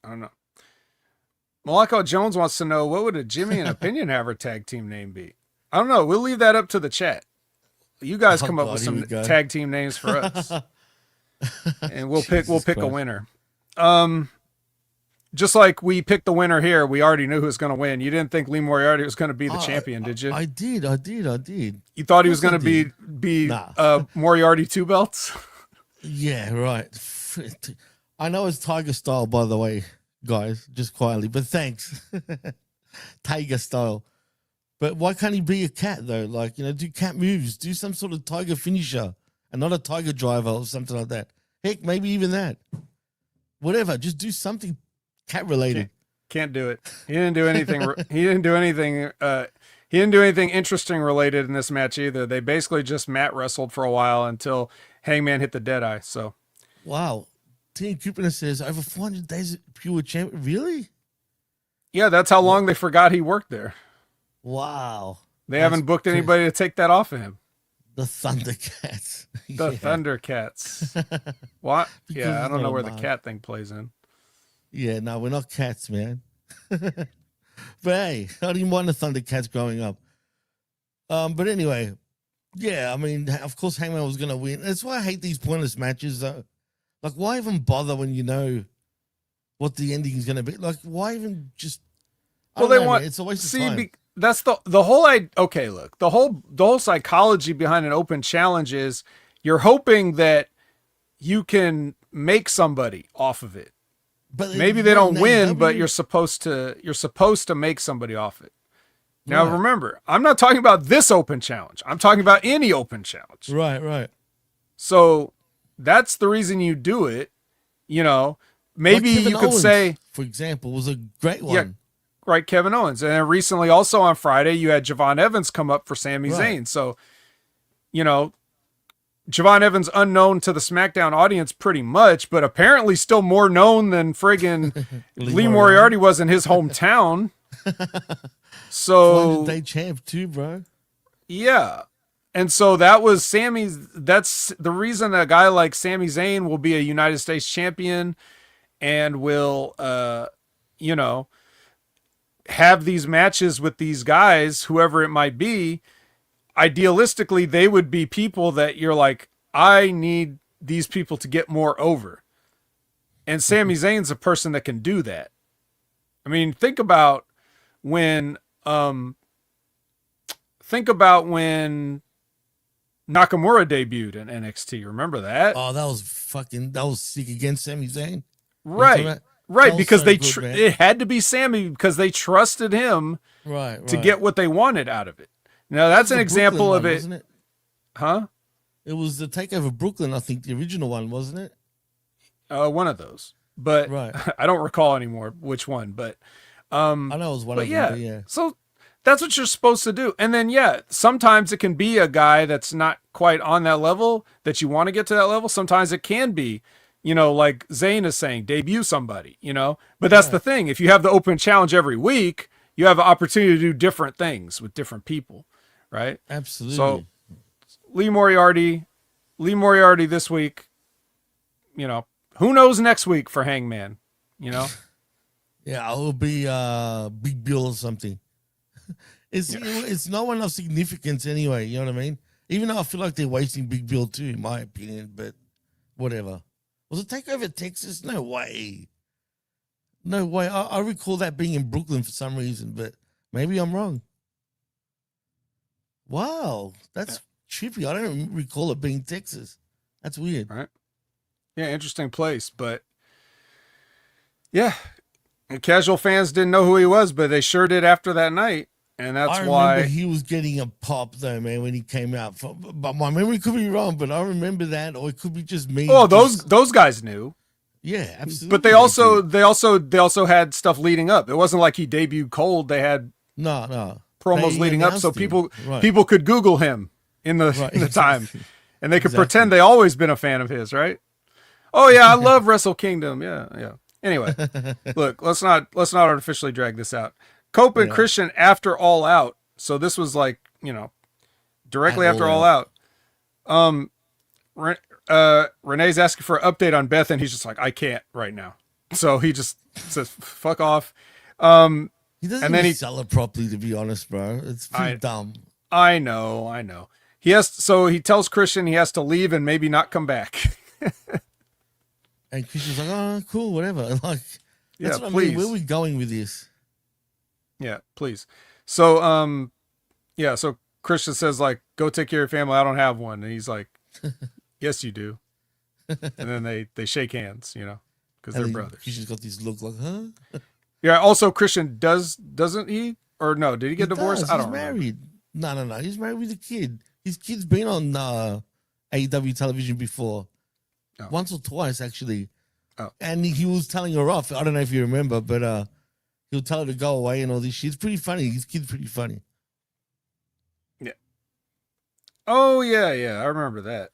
I don't know. Malako Jones wants to know, what would a Jimmy and Opinion Haver tag team name be? I don't know. We'll leave that up to the chat. You guys come up with some tag team names for us, and we'll pick a winner. Just like we picked the winner here, we already knew who was going to win. You didn't think Lee Moriarty was going to be the champion, did you? I did. You thought he was going to be Moriarty 2 belts? Yeah, right. I know it's Tiger style, by the way, guys, just quietly, but thanks. Tiger style. But why can't he be a cat, though? Like, do cat moves. Do some sort of tiger finisher and not a tiger driver or something like that. Heck, maybe even that. Whatever. Just do something cat-related. Can't do it. He didn't do anything. He didn't do anything. He didn't do anything interesting related in this match either. They basically just mat wrestled for a while until Hangman hit the Deadeye. So, wow. Team Cooper says over 400 days pure champion. Really? Yeah, that's how long they forgot he worked there. Wow. They haven't booked anybody to take that off of him. The Thundercats. The Thundercats. What? Yeah, I don't know where the cat thing plays in. Yeah, no, we're not cats, man. But hey, I didn't mind the Thundercats growing up. But anyway, yeah, I mean, of course Hangman was going to win. That's why I hate these pointless matches, though. Like, why even bother when you know what the ending is going to be? Like, why even just... Well, they want... It's a waste of time. That's the whole... Okay, look, the whole psychology behind an open challenge is you're hoping that you can make somebody off of it. But maybe they don't win, but you're supposed to make somebody off it. Now, remember, I'm not talking about this open challenge. I'm talking about any open challenge. Right. So that's the reason you do it. Maybe like you could say, for example, was a great one. Yeah, right, Kevin Owens. And then recently, also on Friday, you had Javon Evans come up for Sami Zayn. So, Javon Evans unknown to the SmackDown audience pretty much, but apparently still more known than friggin' Lee Moriarty was in his hometown. So 400-day champ too, bro. Yeah. And so that was that's the reason a guy like Sami Zayn will be a United States champion and will, have these matches with these guys, whoever it might be. Idealistically, they would be people that you're like, I need these people to get more over. And Sami Zayn's a person that can do that. I mean, think about when Nakamura debuted in NXT. Remember that? Oh, that was sick against Sami Zayn. Right. Right, because it had to be Sammy because they trusted him to get what they wanted out of it. Now, that's an example of it. Wasn't it? Huh? It was the Takeover Brooklyn, I think, the original one, wasn't it? One of those. But I don't recall anymore which one. But I know it was one of them. But yeah. So that's what you're supposed to do. And then, sometimes it can be a guy that's not quite on that level that you want to get to that level. Sometimes it can be, like Zayn is saying, debut somebody, But that's the thing. If you have the open challenge every week, you have an opportunity to do different things with different people, right? Absolutely. So Lee Moriarty this week, who knows next week for Hangman, Yeah, it'll be Big Bill or something. It's no one of significance anyway, you know what I mean? Even though I feel like they're wasting Big Bill too, in my opinion, but whatever. Was it Takeover Texas? No way. No way. I recall that being in Brooklyn for some reason, but maybe I'm wrong. Wow, that's trippy. I don't recall it being Texas. That's weird. Right. Yeah, interesting place, but yeah, and casual fans didn't know who he was, but they sure did after that night. And that's why he was getting a pop, though, man, when he came out. But my memory could be wrong, but I remember that, or it could be just me. Oh, those guys knew. Yeah, absolutely. But they also had stuff leading up. It wasn't like he debuted cold. They had promos leading up, so people could Google him in the time, and they could pretend they always been a fan of his, right? Oh yeah, I love Wrestle Kingdom. Yeah. Anyway, look, let's not artificially drag this out. Cope and Christian after All Out. So this was like, directly after All Out. Renee's asking for an update on Beth, and he's just like, I can't right now. So he just says, fuck off. He doesn't even sell it properly, to be honest, bro. It's pretty dumb. I know. So he tells Christian he has to leave and maybe not come back. And Christian's like, oh, cool, whatever. Like, that's what please. I mean. Where are we going with this? Yeah, please. So, so Christian says, like, go take care of your family. I don't have one. And he's like, yes, you do. And then they shake hands, because they're brothers. Christian's got this look like, huh? Yeah, also Christian doesn't he? Or no, did he get divorced? I don't know. He's married. No. He's married with a kid. His kid's been on AEW television before. Oh. Once or twice, actually. Oh. And he was telling her off. I don't know if you remember, but he'll tell her to go away and all this shit. It's pretty funny. His kid's pretty funny. Yeah. Oh, yeah. I remember that.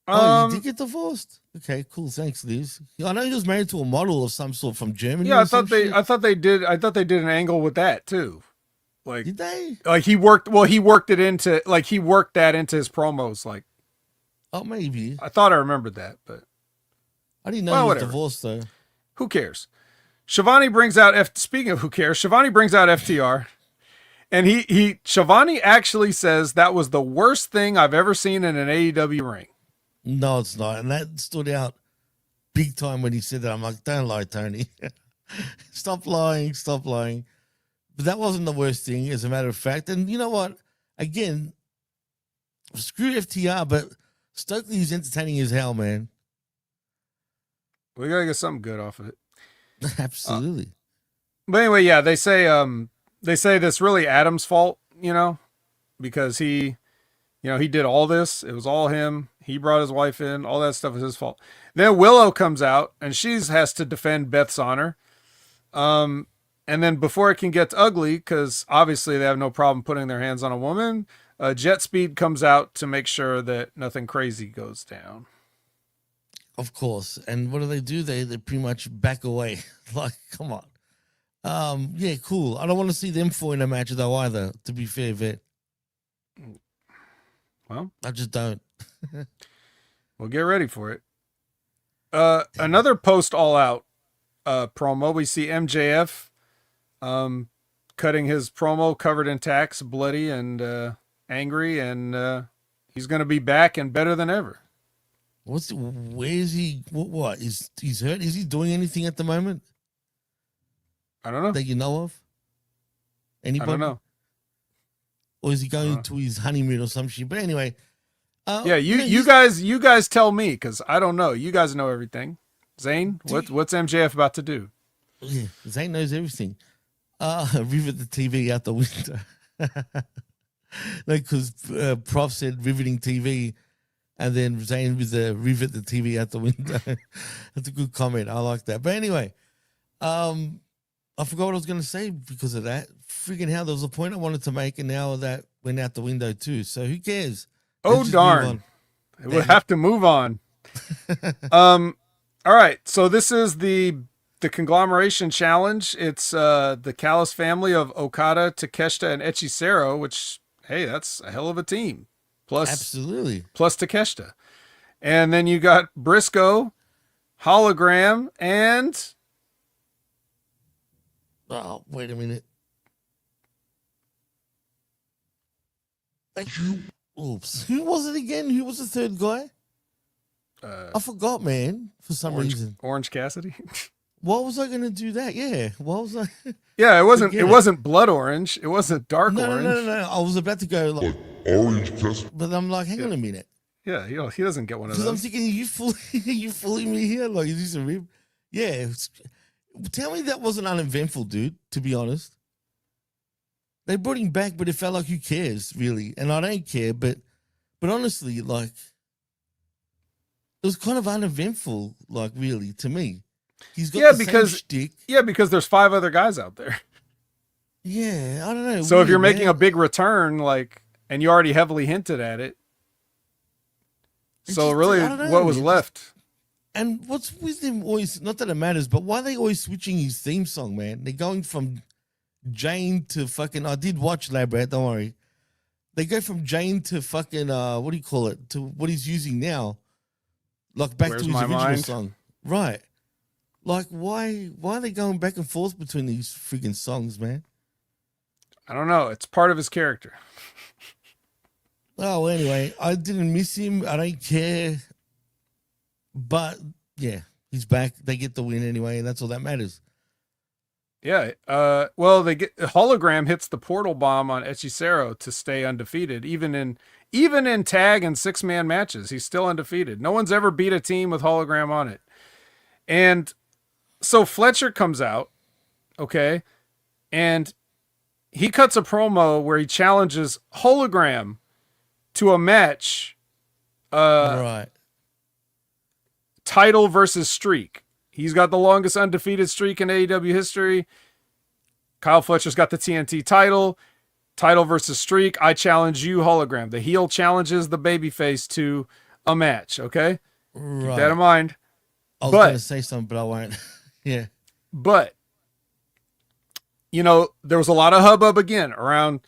Oh, you did get divorced? Okay, cool. Thanks, Liz. I know he was married to a model of some sort from Germany. Yeah, I thought they did an angle with that too. Like, did they? Like he worked that into his promos. Like, oh, maybe. I thought I remembered that, but I didn't know he was divorced though. Who cares? Shivani brings out speaking of who cares, Shivani brings out FTR. And Shivani actually says that was the worst thing I've ever seen in an AEW ring. No, it's not. And that stood out big time when he said that. I'm like, don't lie, Tony. Stop lying. But that wasn't the worst thing, as a matter of fact. And you know what? Again, screw FTR, but Stokely is entertaining as hell, man. We got to get something good off of it. Absolutely. But anyway, yeah, they say that's really Adam's fault, because he did all this. It was all him. He brought his wife in. All that stuff is his fault. Then Willow comes out, and she has to defend Beth's honor. And then before it can get ugly, because obviously they have no problem putting their hands on a woman, Jet Speed comes out to make sure that nothing crazy goes down. Of course. And what do? They pretty much back away. Like, come on. Yeah, cool. I don't want to see them four in a match though either, to be fair, Vet. Well, I just don't. Well, get ready for it. Another post All Out promo. We see MJF cutting his promo covered in tacks, bloody and angry, and he's going to be back and better than ever. Where is he? What? He's hurt? Is he doing anything at the moment? I don't know. That you know of? Anybody? I don't know. Or is he going to his honeymoon or some shit? But anyway, Yeah, you guys tell me, because I don't know. You guys know everything. Zane, what's MJF about to do? Yeah, Zane knows everything. Rivet the TV out the window. Like, because Prof said riveting TV, and then Zane was rivet the TV out the window. That's a good comment. I like that. But anyway, I forgot what I was going to say because of that. Freaking hell, there was a point I wanted to make, and now that went out the window too. So who cares? Oh, darn. We'll have to move on. All right. So this is the conglomeration challenge. It's the Callis family of Okada, Takeshita, and Hechicero, which, hey, that's a hell of a team. Absolutely. Plus Takeshita. And then you got Briscoe, Hologram, and... Oh, wait a minute. Oops. Who was it again? Who was the third guy? I forgot, man, for some reason. Orange Cassidy? What was I going to do that? Yeah. What was I? Yeah, it wasn't blood orange. It wasn't dark orange. No. I was about to go like orange Cassidy. But I'm like, hang on a minute. Yeah, he doesn't get one of those. Because I'm thinking, you fooling me here? Like, is this a rib? Yeah. Tell me that wasn't uneventful, dude, to be honest. They brought him back, but it felt like, who cares, really? And I don't care, but honestly, like, it was kind of uneventful, like, really, to me. He's got the same shtick. Yeah, because there's 5 other guys out there. Yeah, I don't know. So if you're making a big return, like, and you already heavily hinted at it, so really, what was left? And what's with them always, not that it matters, but why are they always switching his theme song, man? They're going from Jane to fucking, I did watch Lab Rat, don't worry. They go from Jane to fucking, what do you call it, to what he's using now. Like back to his original song. Right. Like, why are they going back and forth between these freaking songs, man? I don't know. It's part of his character. Oh, anyway, I didn't miss him. I don't care. But, yeah, he's back. They get the win anyway, and that's all that matters. Yeah. Well, Hologram hits the portal bomb on Hechicero to stay undefeated, even in tag and 6-man matches. He's still undefeated. No one's ever beat a team with Hologram on it. And so Fletcher comes out, okay, and he cuts a promo where he challenges Hologram to a match, right, title versus streak. He's got the longest undefeated streak in AEW history. Kyle Fletcher's got the TNT title versus streak. I challenge you, Hologram. The heel challenges the babyface to a match, okay? Right. Keep that in mind. I was going to say something, but I won't. Yeah. But, you know, there was a lot of hubbub again around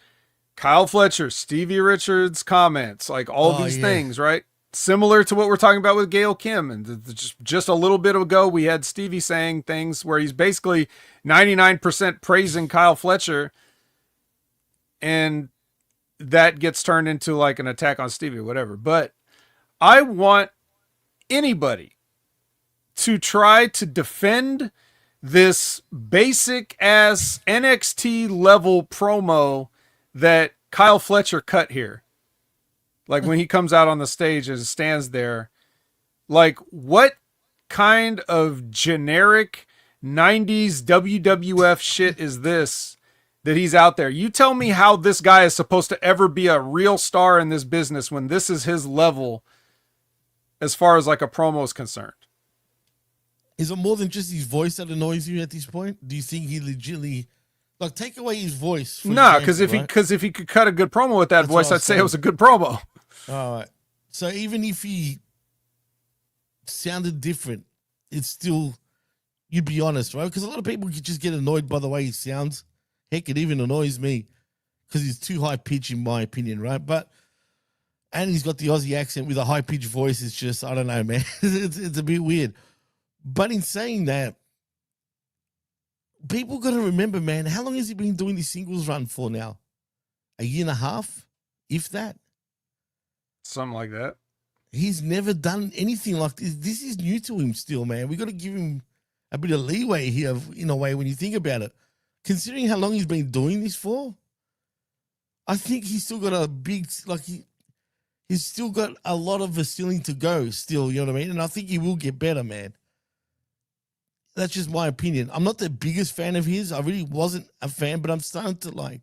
Kyle Fletcher, Stevie Richards' comments, like all these things, right? Similar to what we're talking about with Gail Kim. And just a little bit ago, we had Stevie saying things where he's basically 99% praising Kyle Fletcher. And that gets turned into like an attack on Stevie or whatever. But I want anybody to try to defend this basic ass NXT level promo that Kyle Fletcher cut here. Like when he comes out on the stage and stands there, like what kind of generic 90s WWF shit is this that he's out there? You tell me how this guy is supposed to ever be a real star in this business when this is his level as far as like a promo is concerned. Is it more than just his voice that annoys you at this point? Do you think he legitimately, like, take away his voice? No, because if he could cut a good promo with that voice, I'd say it was a good promo. All right. So even if he sounded different, it's still, you'd be honest, right? Because a lot of people could just get annoyed by the way he sounds. Heck, it even annoys me because he's too high pitched in my opinion, right? And he's got the Aussie accent with a high pitched voice. It's just, I don't know, man. It's a bit weird. But in saying that, people got to remember, man, how long has he been doing this singles run for now? A year and a half, if that. Something like that. He's never done anything like this. This is new to him still, man. We got to give him a bit of leeway here, in a way, when you think about it. Considering how long he's been doing this for, I think he's still got a big, like, he he's still got a lot of the ceiling to go still, you know what I mean? And I think he will get better, man. That's just my opinion. I'm not the biggest fan of his. I really wasn't a fan, but I'm starting to like.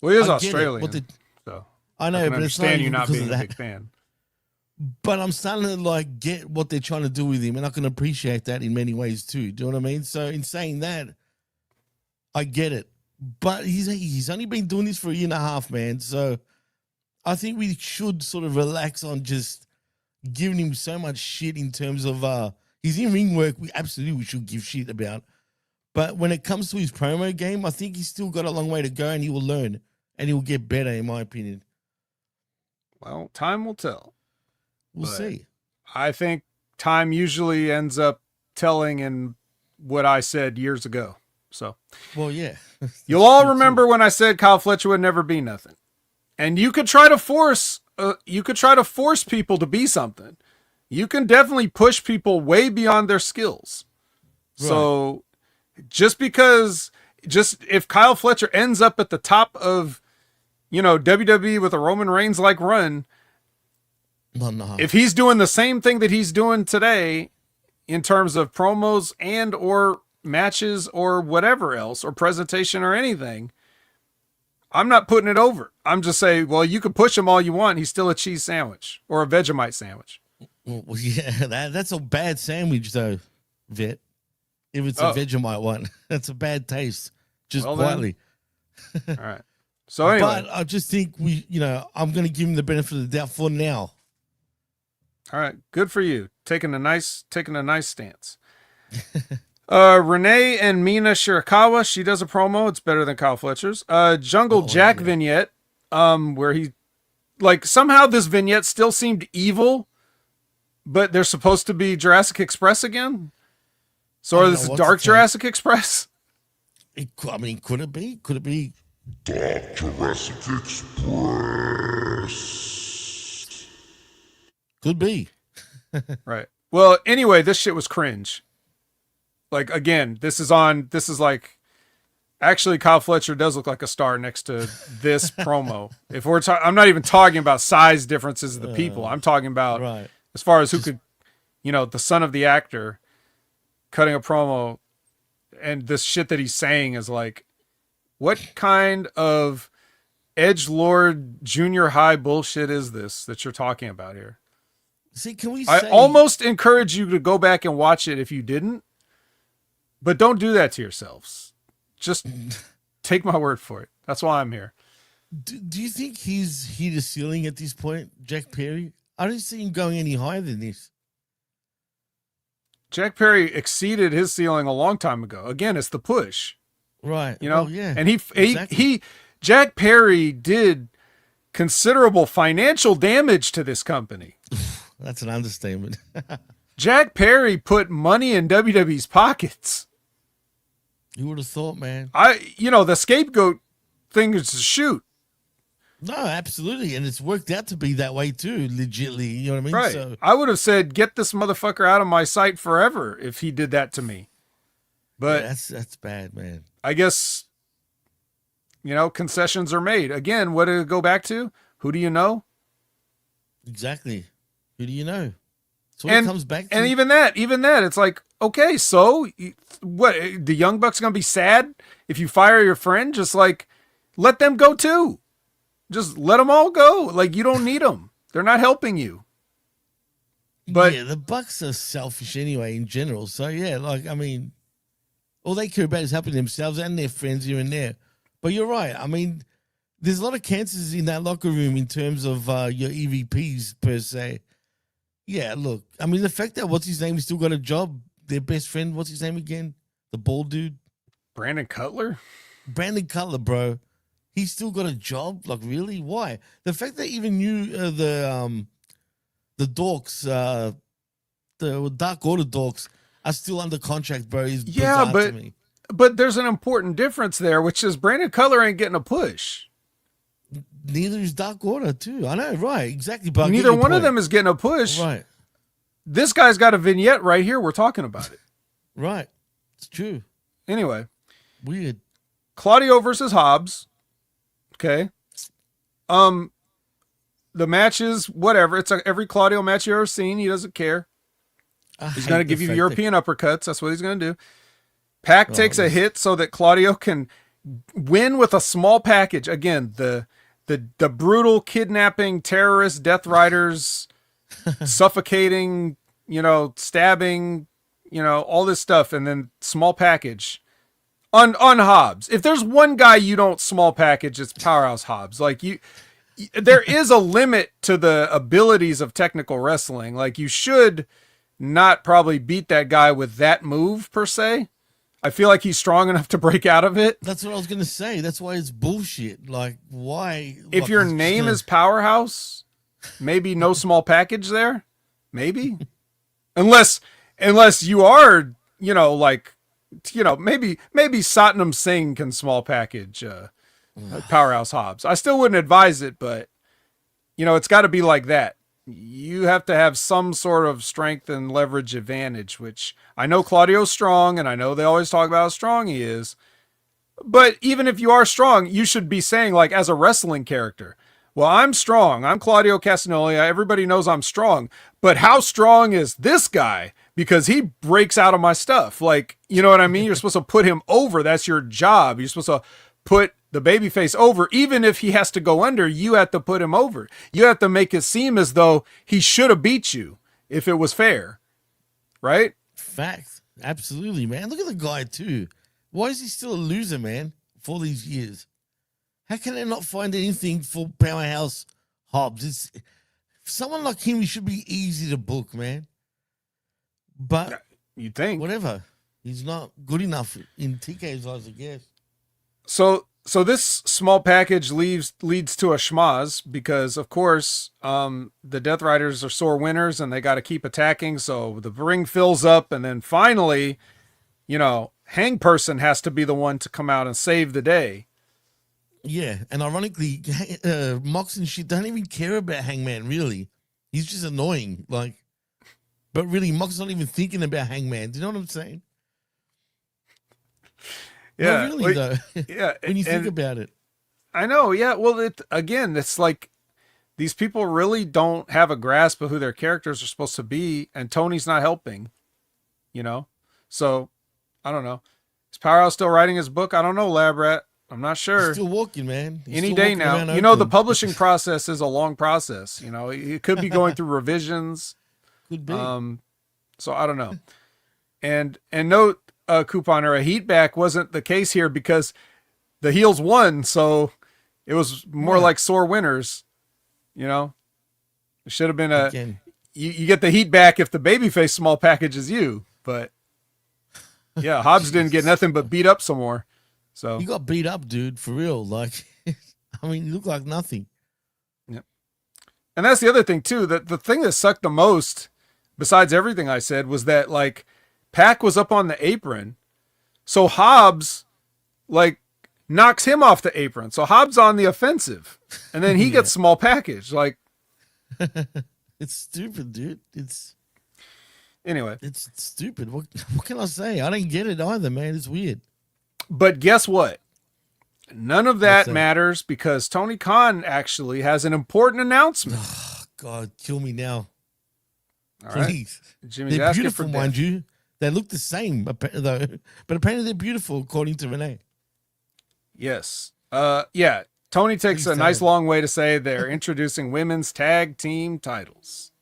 Well, he is I get it, Australian, so I know, I can but it's not understand you even not because being of a that. big fan. But I'm starting to like get what they're trying to do with him, and I can appreciate that in many ways too. Do you know what I mean? So in saying that, I get it. But he's only been doing this for a year and a half, man. So I think we should sort of relax on just giving him so much shit in terms of his in-ring work. We should give shit about. But when it comes to his promo game, I think he's still got a long way to go, and he will learn, and he will get better, in my opinion. Well, time will tell. We'll see. I think time usually ends up telling in what I said years ago. So, well, yeah. You'll all remember when I said Kyle Fletcher would never be nothing. And you could try to force people to be something. You can definitely push people way beyond their skills. Right. So just if Kyle Fletcher ends up at the top of, WWE with a Roman Reigns like run, if he's doing the same thing that he's doing today in terms of promos and or matches or whatever else, or presentation or anything, I'm not putting it over. I'm just saying, well, you can push him all you want. He's still a cheese sandwich or a Vegemite sandwich. Well, yeah, that's a bad sandwich though, Vet. If it's a Vegemite one, that's a bad taste. Just quietly. All right. So anyway, but I just think I'm going to give him the benefit of the doubt for now. All right, good for you. Taking a nice stance. Renee and Mina Shirakawa, she does a promo. It's better than Kyle Fletcher's. Jungle Jack vignette, where he, somehow this vignette still seemed evil, but they're supposed to be Jurassic Express again. So this is Dark Jurassic Express. Could it be? Could it be Dark Jurassic Express? Could be. Right. Well, anyway, this shit was cringe. Again, actually Kyle Fletcher does look like a star next to this promo. If we're I'm not even talking about size differences of the people. I'm talking about as far as who could, the son of the actor cutting a promo, and this shit that he's saying is what kind of edgelord junior high bullshit is this that you're talking about here? See, can we I almost encourage you to go back and watch it if you didn't, but don't do that to yourselves. Just take my word for it. That's why I'm here. Do you think he's hit a ceiling at this point, Jack Perry? I don't see him going any higher than this. Jack Perry exceeded his ceiling a long time ago. Again, it's the push. Right. Yeah. And he Jack Perry did considerable financial damage to this company. That's an understatement. Jack Perry put money in WWE's pockets. You would have thought, man. The scapegoat thing is to shoot. No, absolutely. And it's worked out to be that way too, legitly. You know what I mean? Right. So, I would have said, get this motherfucker out of my sight forever if he did that to me. But yeah, that's bad, man. I guess, concessions are made. Again, what did it go back to? Who do you know? Exactly. Who do you know? So it comes back to. And even that, it's okay, so what? The Young Bucks going to be sad if you fire your friend? Just let them go too. Just let them all go. You don't need them. They're not helping you. But yeah, the Bucks are selfish anyway in general. So yeah, all they care about is helping themselves and their friends here and there. But you're right. There's a lot of cancers in that locker room in terms of your EVPs per se. Yeah, look, the fact that what's his name, he's still got a job. Their best friend, what's his name again? The bald dude, Brandon Cutler, bro. He's still got a job. Really? Why? The fact that even you, the dorks, the Dark Order dorks, are still under contract, bro. Is bizarre to me. But there's an important difference there, which is Brandon Cutler ain't getting a push. Neither is Dark Order, too. I know, right? Exactly. But neither one of them is getting a push. Right. This guy's got a vignette right here. We're talking about it. Right. It's true. Anyway. Weird. Claudio versus Hobbs. Okay. the matches, whatever. It's every Claudio match you've ever seen. He doesn't care. He's going to give you European uppercuts. That's what he's going to do. Pac takes a hit so that Claudio can win with a small package. Again, the brutal kidnapping, terrorist, death riders, suffocating, stabbing, all this stuff, and then small package on Hobbs. If there's one guy you don't small package, it's Powerhouse Hobbs. Like there is a limit to the abilities of technical wrestling. Like you should not probably beat that guy with that move per se. I feel like he's strong enough to break out of it. That's what I was going to say. That's why it's bullshit. Like, why? If your name is Powerhouse, maybe no small package there. Maybe. Unless you are, maybe Satnam Singh can small package Powerhouse Hobbs. I still wouldn't advise it, but, it's got to be like that. You have to have some sort of strength and leverage advantage, which I know Claudio's strong, and I know they always talk about how strong he is. But even if you are strong, you should be saying, like, as a wrestling character, well, I'm strong. I'm Claudio Castagnoli. Everybody knows I'm strong. But how strong is this guy? Because he breaks out of my stuff. Like, you know what I mean? You're supposed to put him over. That's your job. You're supposed to put the babyface over. Even if he has to go under, you have to put him over. You have to make it seem as though he should have beat you if it was fair. Right? Facts. Absolutely, man. Look at the guy, too. Why is he still a loser, man, for these years? How can they not find anything for Powerhouse Hobbs? It's someone like him, he should be easy to book, man. But you think whatever. He's not good enough in TK's eyes, I guess. So this small package leads to a schmaz because, of course, the Death Riders are sore winners and they got to keep attacking. So the ring fills up, and then finally, Hang Person has to be the one to come out and save the day. Yeah, and ironically, Mox and shit don't even care about Hangman, really. He's just annoying, like. But really, Mox's not even thinking about Hangman. Do you know what I'm saying? Yeah, no, really though. Yeah, when you think about it, I know. Yeah, well, it's like these people really don't have a grasp of who their characters are supposed to be, and Tony's not helping. So I don't know. Is Powerhouse still writing his book? I don't know, Lab Rat. I'm not sure. He's still walking, man. Any day now. The publishing process is a long process. It could be going through revisions. Could be. So I don't know. And note, Couponer, a heat back wasn't the case here because the heels won, so it was more like sore winners. It should have been you get the heat back if the babyface small package is you, but yeah, Hobbs didn't get nothing but beat up some more. So you got beat up, dude, for real. Like, I mean, you look like nothing. Yep. And that's the other thing too. That the thing that sucked the most, besides everything I said, was that like Pac was up on the apron, so Hobbs like knocks him off the apron. So Hobbs on the offensive, and then he gets small package. Like, it's stupid, dude. Anyway, it's stupid. What can I say? I don't get it either, man. It's weird. But guess what? None of that matters because Tony Khan actually has an important announcement. Oh, God, kill me now. All Please. Right. Jimmy's they're beautiful, mind you. They look the same, though. But apparently they're beautiful, according to Renee. Yes. Yeah. Tony takes a nice long way to say they're introducing women's tag team titles.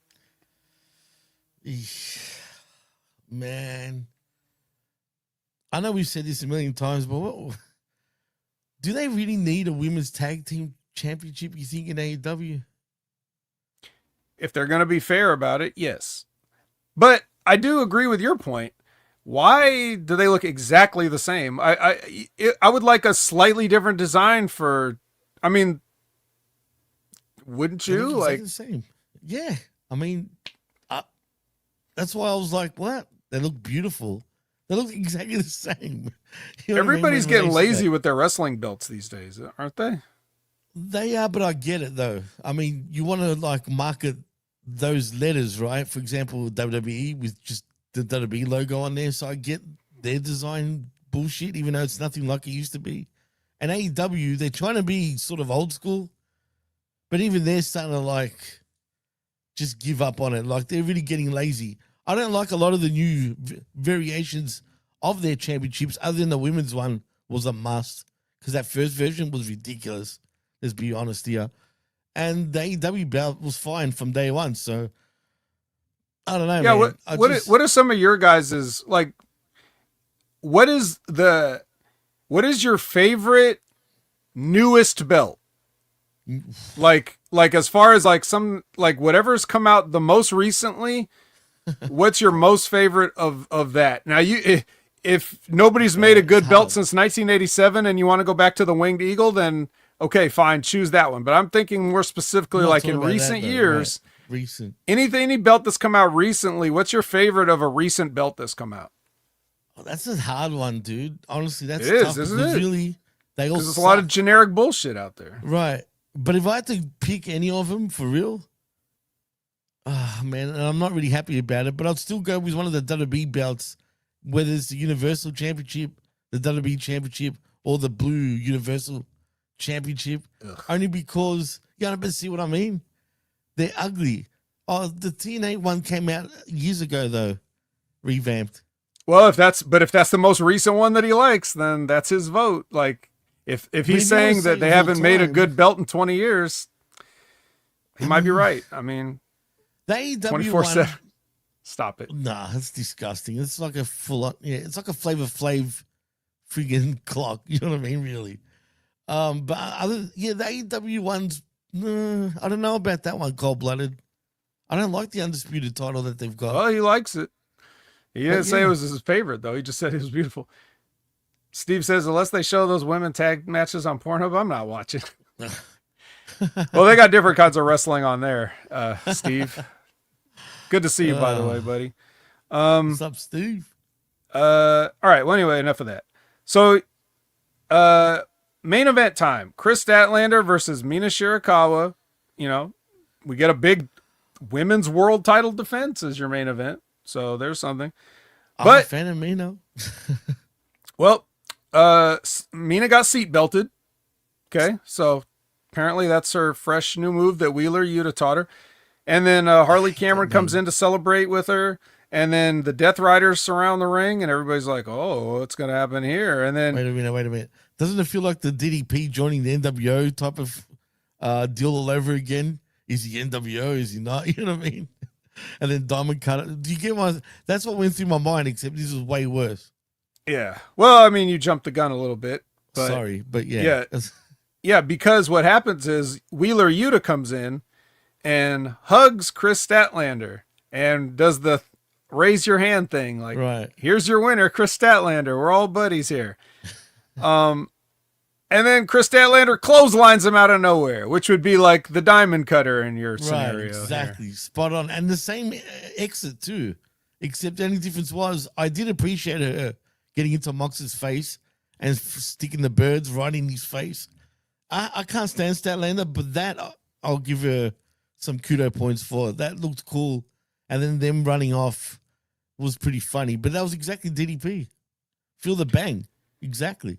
Man. I know we've said this a million times, but do they really need a women's tag team championship, you think, in AEW? If they're going to be fair about it, yes. But I do agree with your point. Why do they look exactly the same? I would like a slightly different design for, I mean, wouldn't you? Like the same. Yeah. I mean, that's why I was like, what? They look beautiful. They look exactly the same. Everybody's getting lazy with their wrestling belts these days, aren't they? They are, but I get it though. I mean, you want to like market those letters, right? For example, WWE with just the WWE logo on there. So I get their design bullshit, even though it's nothing like it used to be. And AEW, they're trying to be sort of old school, but even they're starting to like just give up on it. Like they're really getting lazy. I don't like a lot of the new variations of their championships, other than the women's one was a must because that first version was ridiculous. Let's be honest here. And the AEW belt was fine from day one. So I don't know. Yeah. Man. What are some of your guys's like? What is your favorite newest belt? Like as far as like some like whatever's come out the most recently, what's your most favorite of that? Now if nobody's made a good belt since 1987 and you want to go back to the Winged Eagle, then okay, fine, choose that one. But I'm thinking more specifically like in recent years, right. any belt that's come out recently, what's your favorite of a recent belt that's come out? Oh, that's a hard one, dude. Honestly, that's it tough is, isn't it? Really, they all there's a lot of generic bullshit out there. Right. But if I had to pick any of them for real, man, and I'm not really happy about it, but I'll still go with one of the WWE belts, whether it's the Universal Championship, the WWE Championship, or the Blue Universal Championship. Ugh. Only because, you know, see what I mean? They're ugly. Oh, the TNA one came out years ago, though, revamped. Well, if that's the most recent one that he likes, then that's his vote. Like, if he's saying that they haven't made a good belt in 20 years, he might be right. I mean, the AEW 24/7. Stop it. Nah, it's disgusting. It's like a it's like a Flavor Flav freaking clock. You know what I mean? Really. But the AEW ones, I don't know about that one, Cold Blooded. I don't like the Undisputed title that they've got. Oh, he likes it. He didn't say it was his favorite, though. He just said it was beautiful. Steve says, unless they show those women tag matches on Pornhub, I'm not watching. Well, they got different kinds of wrestling on there, Steve. Good to see you, by the way, buddy. What's up, Steve? All right. Well, anyway, enough of that. So, main event time. Chris Statlander versus Mina Shirakawa. You know, we get a big women's world title defense as your main event. So there's something. I'm a fan of Mina. Well, Mina got seat belted. Okay, so apparently that's her fresh new move that Wheeler Yuta taught her. And then Harley Cameron comes in to celebrate with her. And then the Death Riders surround the ring, and everybody's like, "Oh, what's gonna happen here?" And then wait a minute. Doesn't it feel like the DDP joining the NWO type of deal all over again? Is he NWO? Is he not? You know what I mean? And then Diamond cut it. Do you get my? That's what went through my mind. Except this was way worse. Yeah. Well, I mean, you jumped the gun a little bit. But sorry, but yeah. Yeah, because what happens is Wheeler Yuta comes in and hugs Chris Statlander and does the raise your hand thing. Like, right. Here's your winner, Chris Statlander. We're all buddies here. And then Chris Statlander clotheslines him out of nowhere, which would be like the diamond cutter in your scenario. Exactly. Here. Spot on. And the same exit too, except the only difference was I did appreciate her getting into Mox's face and sticking the birds right in his face. I can't stand Statlander, but that I'll give her some kudo points for. That looked cool. And then them running off was pretty funny. But that was exactly DDP. Feel the bang. Exactly.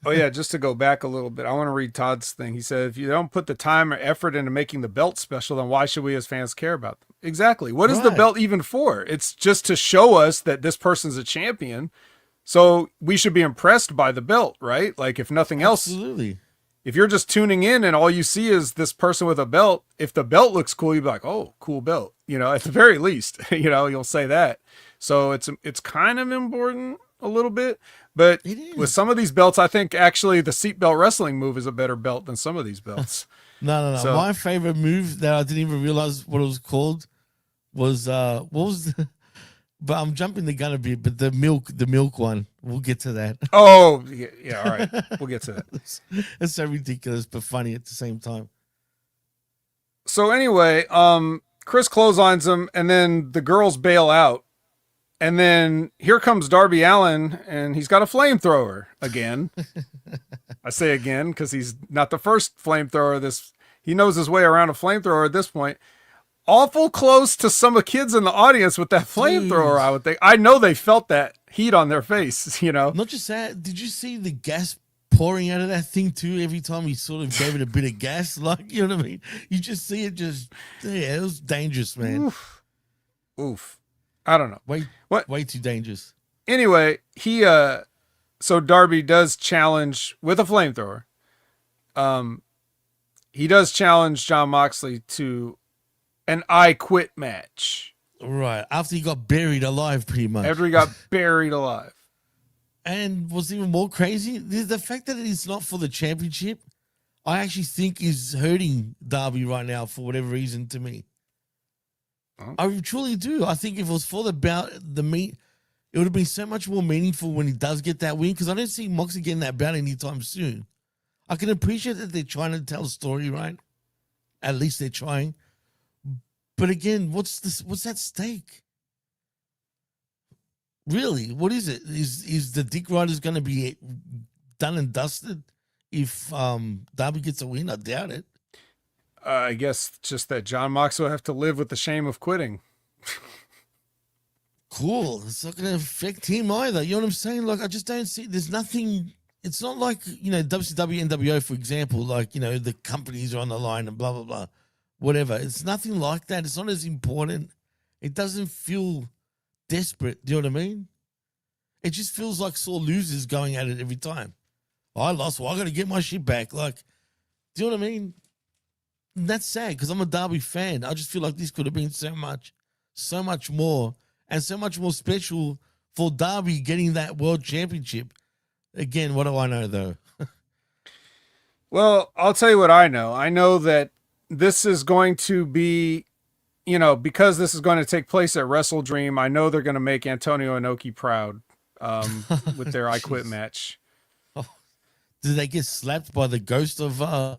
Oh, yeah, just to go back a little bit, I want to read Todd's thing. He said, if you don't put the time or effort into making the belt special, then why should we as fans care about them? Exactly. What is the belt even for? It's just to show us that this person's a champion. So we should be impressed by the belt, right? Like, if nothing else. Absolutely. If you're just tuning in and all you see is this person with a belt, if the belt looks cool, you'll be like, oh, cool belt. You know, at the very least, you'll say that. So it's kind of important a little bit. But with some of these belts, I think actually the seatbelt wrestling move is a better belt than some of these belts. No. So, my favorite move that I didn't even realize what it was called was what was the, but I'm jumping the gun a bit, but the milk one. We'll get to that. Oh, yeah, all right. We'll get to that. It's so ridiculous, but funny at the same time. So anyway, Chris clotheslines him, and then the girls bail out. And then here comes Darby Allin, and he's got a flamethrower again. I say again because he's not the first flamethrower. He knows his way around a flamethrower at this point. Awful close to some of the kids in the audience with that flamethrower, I know they felt that heat on their face, Not just that. Did you see the gas pouring out of that thing too every time he sort of gave it a bit of gas. Like, you know what I mean? You just see it just, yeah, it was dangerous, man. Oof. I don't know. Way too dangerous. Anyway, so Darby does challenge with a flamethrower. He does challenge Jon Moxley to an I Quit match. Right. After he got buried alive, pretty much. After he got buried alive. And what's even more crazy, the fact that it's not for the championship, I actually think is hurting Darby right now for whatever reason to me. Oh. I truly do. I think if it was for the bout, the meet, it would have been so much more meaningful when he does get that win, because I don't see Moxley getting that bout anytime soon. I can appreciate that they're trying to tell a story, right? At least they're trying. But again, what's at stake? Really, what is it? Is the Dick Riders going to be done and dusted if Darby gets a win? I doubt it. I guess just that Jon Moxley will have to live with the shame of quitting. Cool. It's not going to affect him either. You know what I'm saying? Like, I just don't see. There's nothing. It's not like, you know, WCW, NWO, for example. Like, you know, the companies are on the line and blah blah blah, whatever. It's nothing like that. It's not as important. It doesn't feel desperate. Do you know what I mean? It just feels like sore losers going at it every time. I lost. Well, I got to get my shit back. Like, do you know what I mean? And that's sad because I'm a Darby fan. I just feel like this could have been so much more, and so much more special for Darby getting that world championship. Again, what do I know though? Well, I'll tell you what I know. I know that this is going to be, you know, because this is going to take place at Wrestle Dream, I know they're going to make Antonio Inoki proud with their I Quit match. Oh, did they get slapped by the ghost of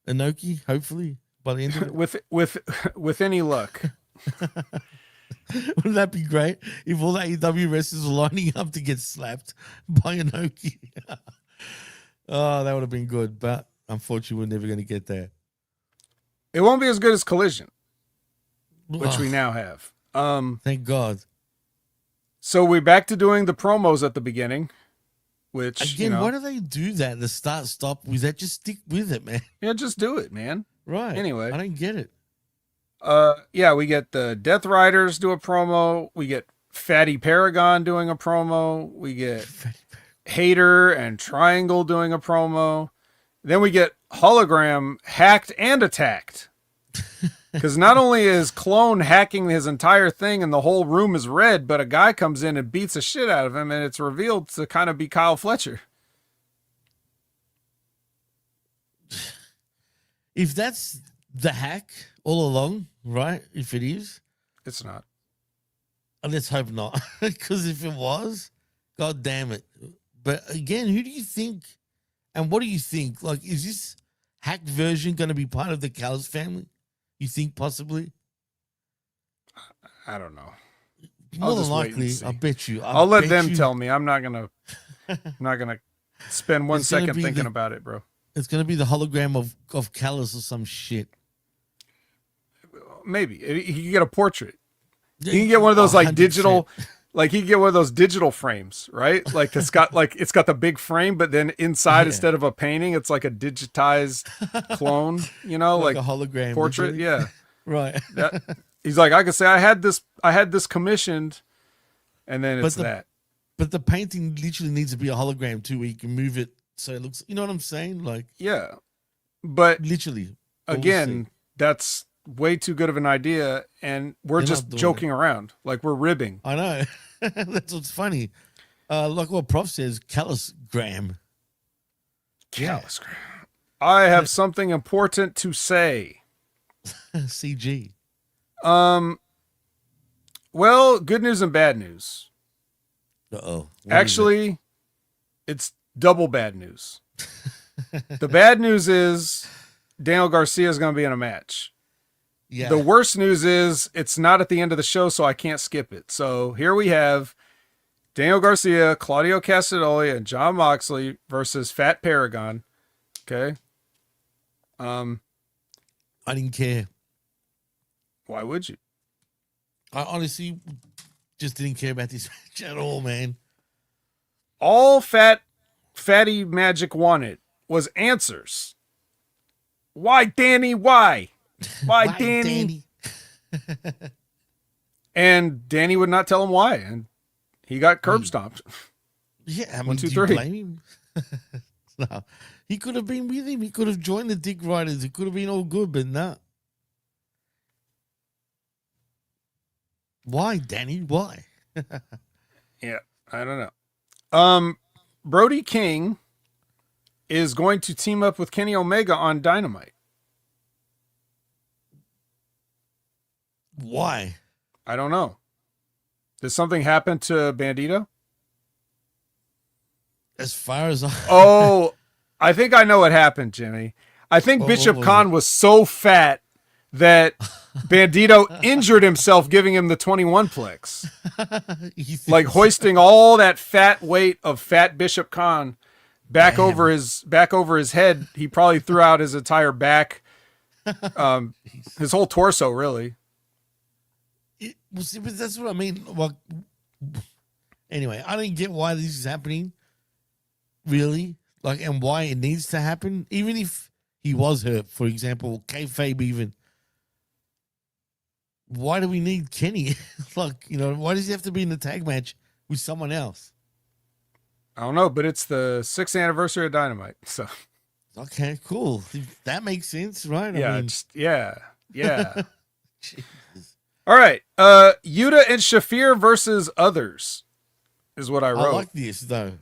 Inoki? Hopefully, by the end of it? with any luck. Wouldn't that be great if all the AEW wrestlers were lining up to get slapped by Inoki? Oh, that would have been good, but unfortunately, we're never going to get there. It won't be as good as Collision, which we now have. Thank God. So we're back to doing the promos at the beginning, which, again, you know, why do they do that? The start stop with that? Just stick with it, man. yeah, just do it, man. Right. Anyway, I don't get it. Yeah, we get the Death Riders do a promo. We get Fatty Paragon doing a promo. We get Hater and Triangle doing a promo. Then we get Hologram hacked and attacked. Because not only is Clone hacking his entire thing and the whole room is red, but a guy comes in and beats the shit out of him, and it's revealed to kind of be Kyle Fletcher. If that's the hack all along, right? If it is, It's not. let's hope not. Because if it was, God damn it. But again, who do you think and what do you think? Like, is this hack version going to be part of the Callis family? You think possibly? I don't know. More than likely, I bet you. I'll let them tell me. I'm not gonna spend 1 second thinking about it, bro. It's gonna be the hologram of Callis or some shit. Maybe he can get a portrait. You can get one of those like 100%. digital, like he can get one of those digital frames, right? Like it's got the big frame, but then inside instead of a painting, it's like a digitized clone. You know, like a hologram portrait. literally. Yeah, Right. He's like, I could say I had this commissioned, and then it's that. But the painting literally needs to be a hologram too, where you can move it so it looks. You know what I'm saying? Like, yeah, but literally, again, that's way too good of an idea, and we're just joking around, like we're ribbing. I know. That's what's funny. Like what Prof says, Callis-gram. Callis-gram. I have something important to say. CG. Well, good news and bad news. Uh-oh. Actually, it's double bad news. The bad news is Daniel Garcia is going to be in a match. Yeah. The worst news is it's not at the end of the show, so I can't skip it. So here we have Daniel Garcia, Claudio Castagnoli, and Jon Moxley versus Fat Paragon. Okay. I didn't care. Why would you? I honestly just didn't care about this match at all, man. All Fat Fatty Magic wanted was answers. Why, Danny? Why? Why, Danny? And Danny would not tell him why, and he got curb stomped. Yeah, I mean, 1, 2, do you 3. blame him? No. He could have been with him. He could have joined the Dick Riders. It could have been all good, but no. Why, Danny? Why? Yeah, I don't know. Brody King is going to team up with Kenny Omega on Dynamite. Why? I don't know. Did something happen to Bandito? As far as I... Oh, I think I know what happened, Jimmy. I think What Bishop was Khan it? was so fat that Bandito injured himself giving him the 21 plex. Like hoisting all that fat weight of fat Bishop Khan back over his head. He probably threw out his entire back, his whole torso, really. Well, see, but that's what I mean. Well, anyway, I didn't get why this is happening. Really, like, and why it needs to happen. Even if he was hurt, for example, kayfabe even. Why do we need Kenny? Like, you know, why does he have to be in the tag match with someone else? I don't know, but it's the 6th anniversary of Dynamite, so Okay, cool. That makes sense, right? yeah, I mean, yeah. Jesus. All right, Yuta and Shafir versus others is what I I wrote. like this though.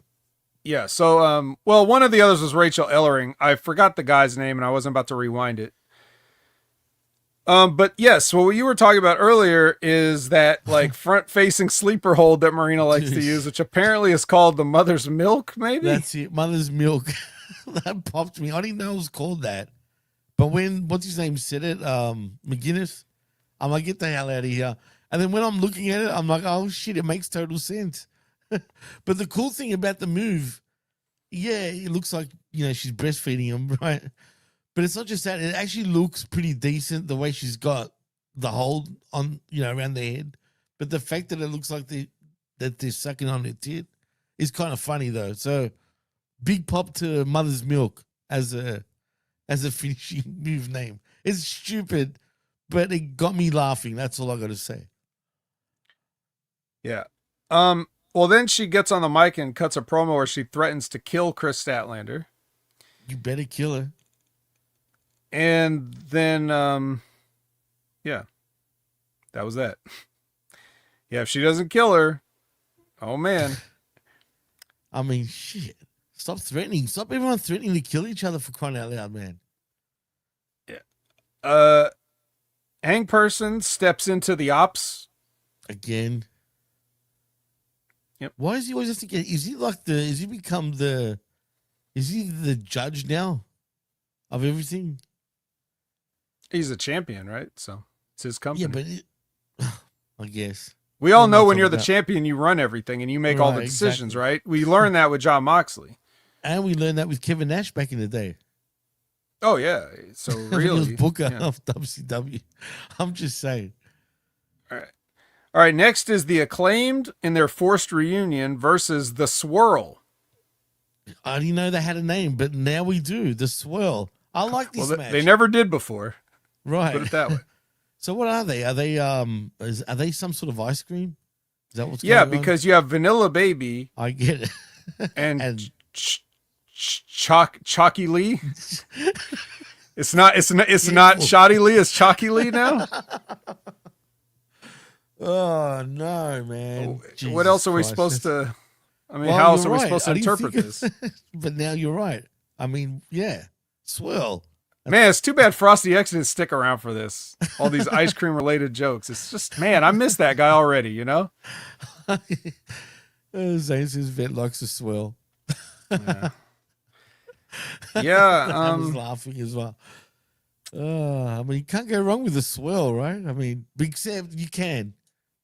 Yeah, so well, one of the others was Rachel Ellering. I forgot the guy's name and I wasn't about to rewind it. But yes, what you were talking about earlier is that like front-facing sleeper hold that Marina likes to use, which apparently is called the Mother's Milk, maybe? That's it. Mother's Milk. That popped me. I didn't know it was called that. But when, what's his name, said it, McGuinness, I'm like, get the hell out of here. And then when I'm looking at it, I'm like, oh shit, it makes total sense. But the cool thing about the move, yeah, it looks like, you know, she's breastfeeding him, right? But it's not just that. It actually looks pretty decent the way she's got the hold on, you know, around their head. But the fact that it looks like they're sucking on their tit is kind of funny though. So big pop to Mother's Milk as a finishing move name. It's stupid, but it got me laughing. That's all I got to say. Yeah. Well, then she gets on the mic and cuts a promo where she threatens to kill Chris Statlander. You better kill her. And then, yeah, that was that. Yeah, if she doesn't kill her, oh man. I mean, shit. Stop threatening. Stop everyone threatening to kill each other for crying out loud, man. Yeah. Hang Person steps into the ops. Again. Yep. Why is he always have to get, is he the judge now of everything? He's a champion, right? So it's his company. Yeah, but I guess. We all I'm know not when you're talking the about- champion, you run everything and you make all the Right, decisions, exactly. right? We learned that with John Moxley. And we learned that with Kevin Nash back in the day. Oh, yeah. So He was really. Booker Yeah. of WCW. I'm just saying. All right. Next is the Acclaimed in their forced reunion versus the Swirl. I didn't know they had a name, but now we do. The Swirl. I like this Well, match. they never did before. Right. Put it that way. So what are they? Are they some sort of ice cream? Is that what's Yeah, going on? because you have Vanilla Baby I get it. and, And- Chalky Lee. It's not Shoddy Lee. It's Chalky Lee now. Oh no, man. What Jesus else are we Christ. supposed to? I mean, Well, how else you're are we right. supposed to I didn't interpret think this? of- But now you're right. I mean, yeah. Swirl. Man, it's too bad Frosty X didn't stick around for this. All these ice cream related jokes. It's just, man, I miss that guy already, you know? Zane says Vet likes a swirl. Yeah. I was laughing as well. I mean, you can't go wrong with a swirl, right? I mean, except you can.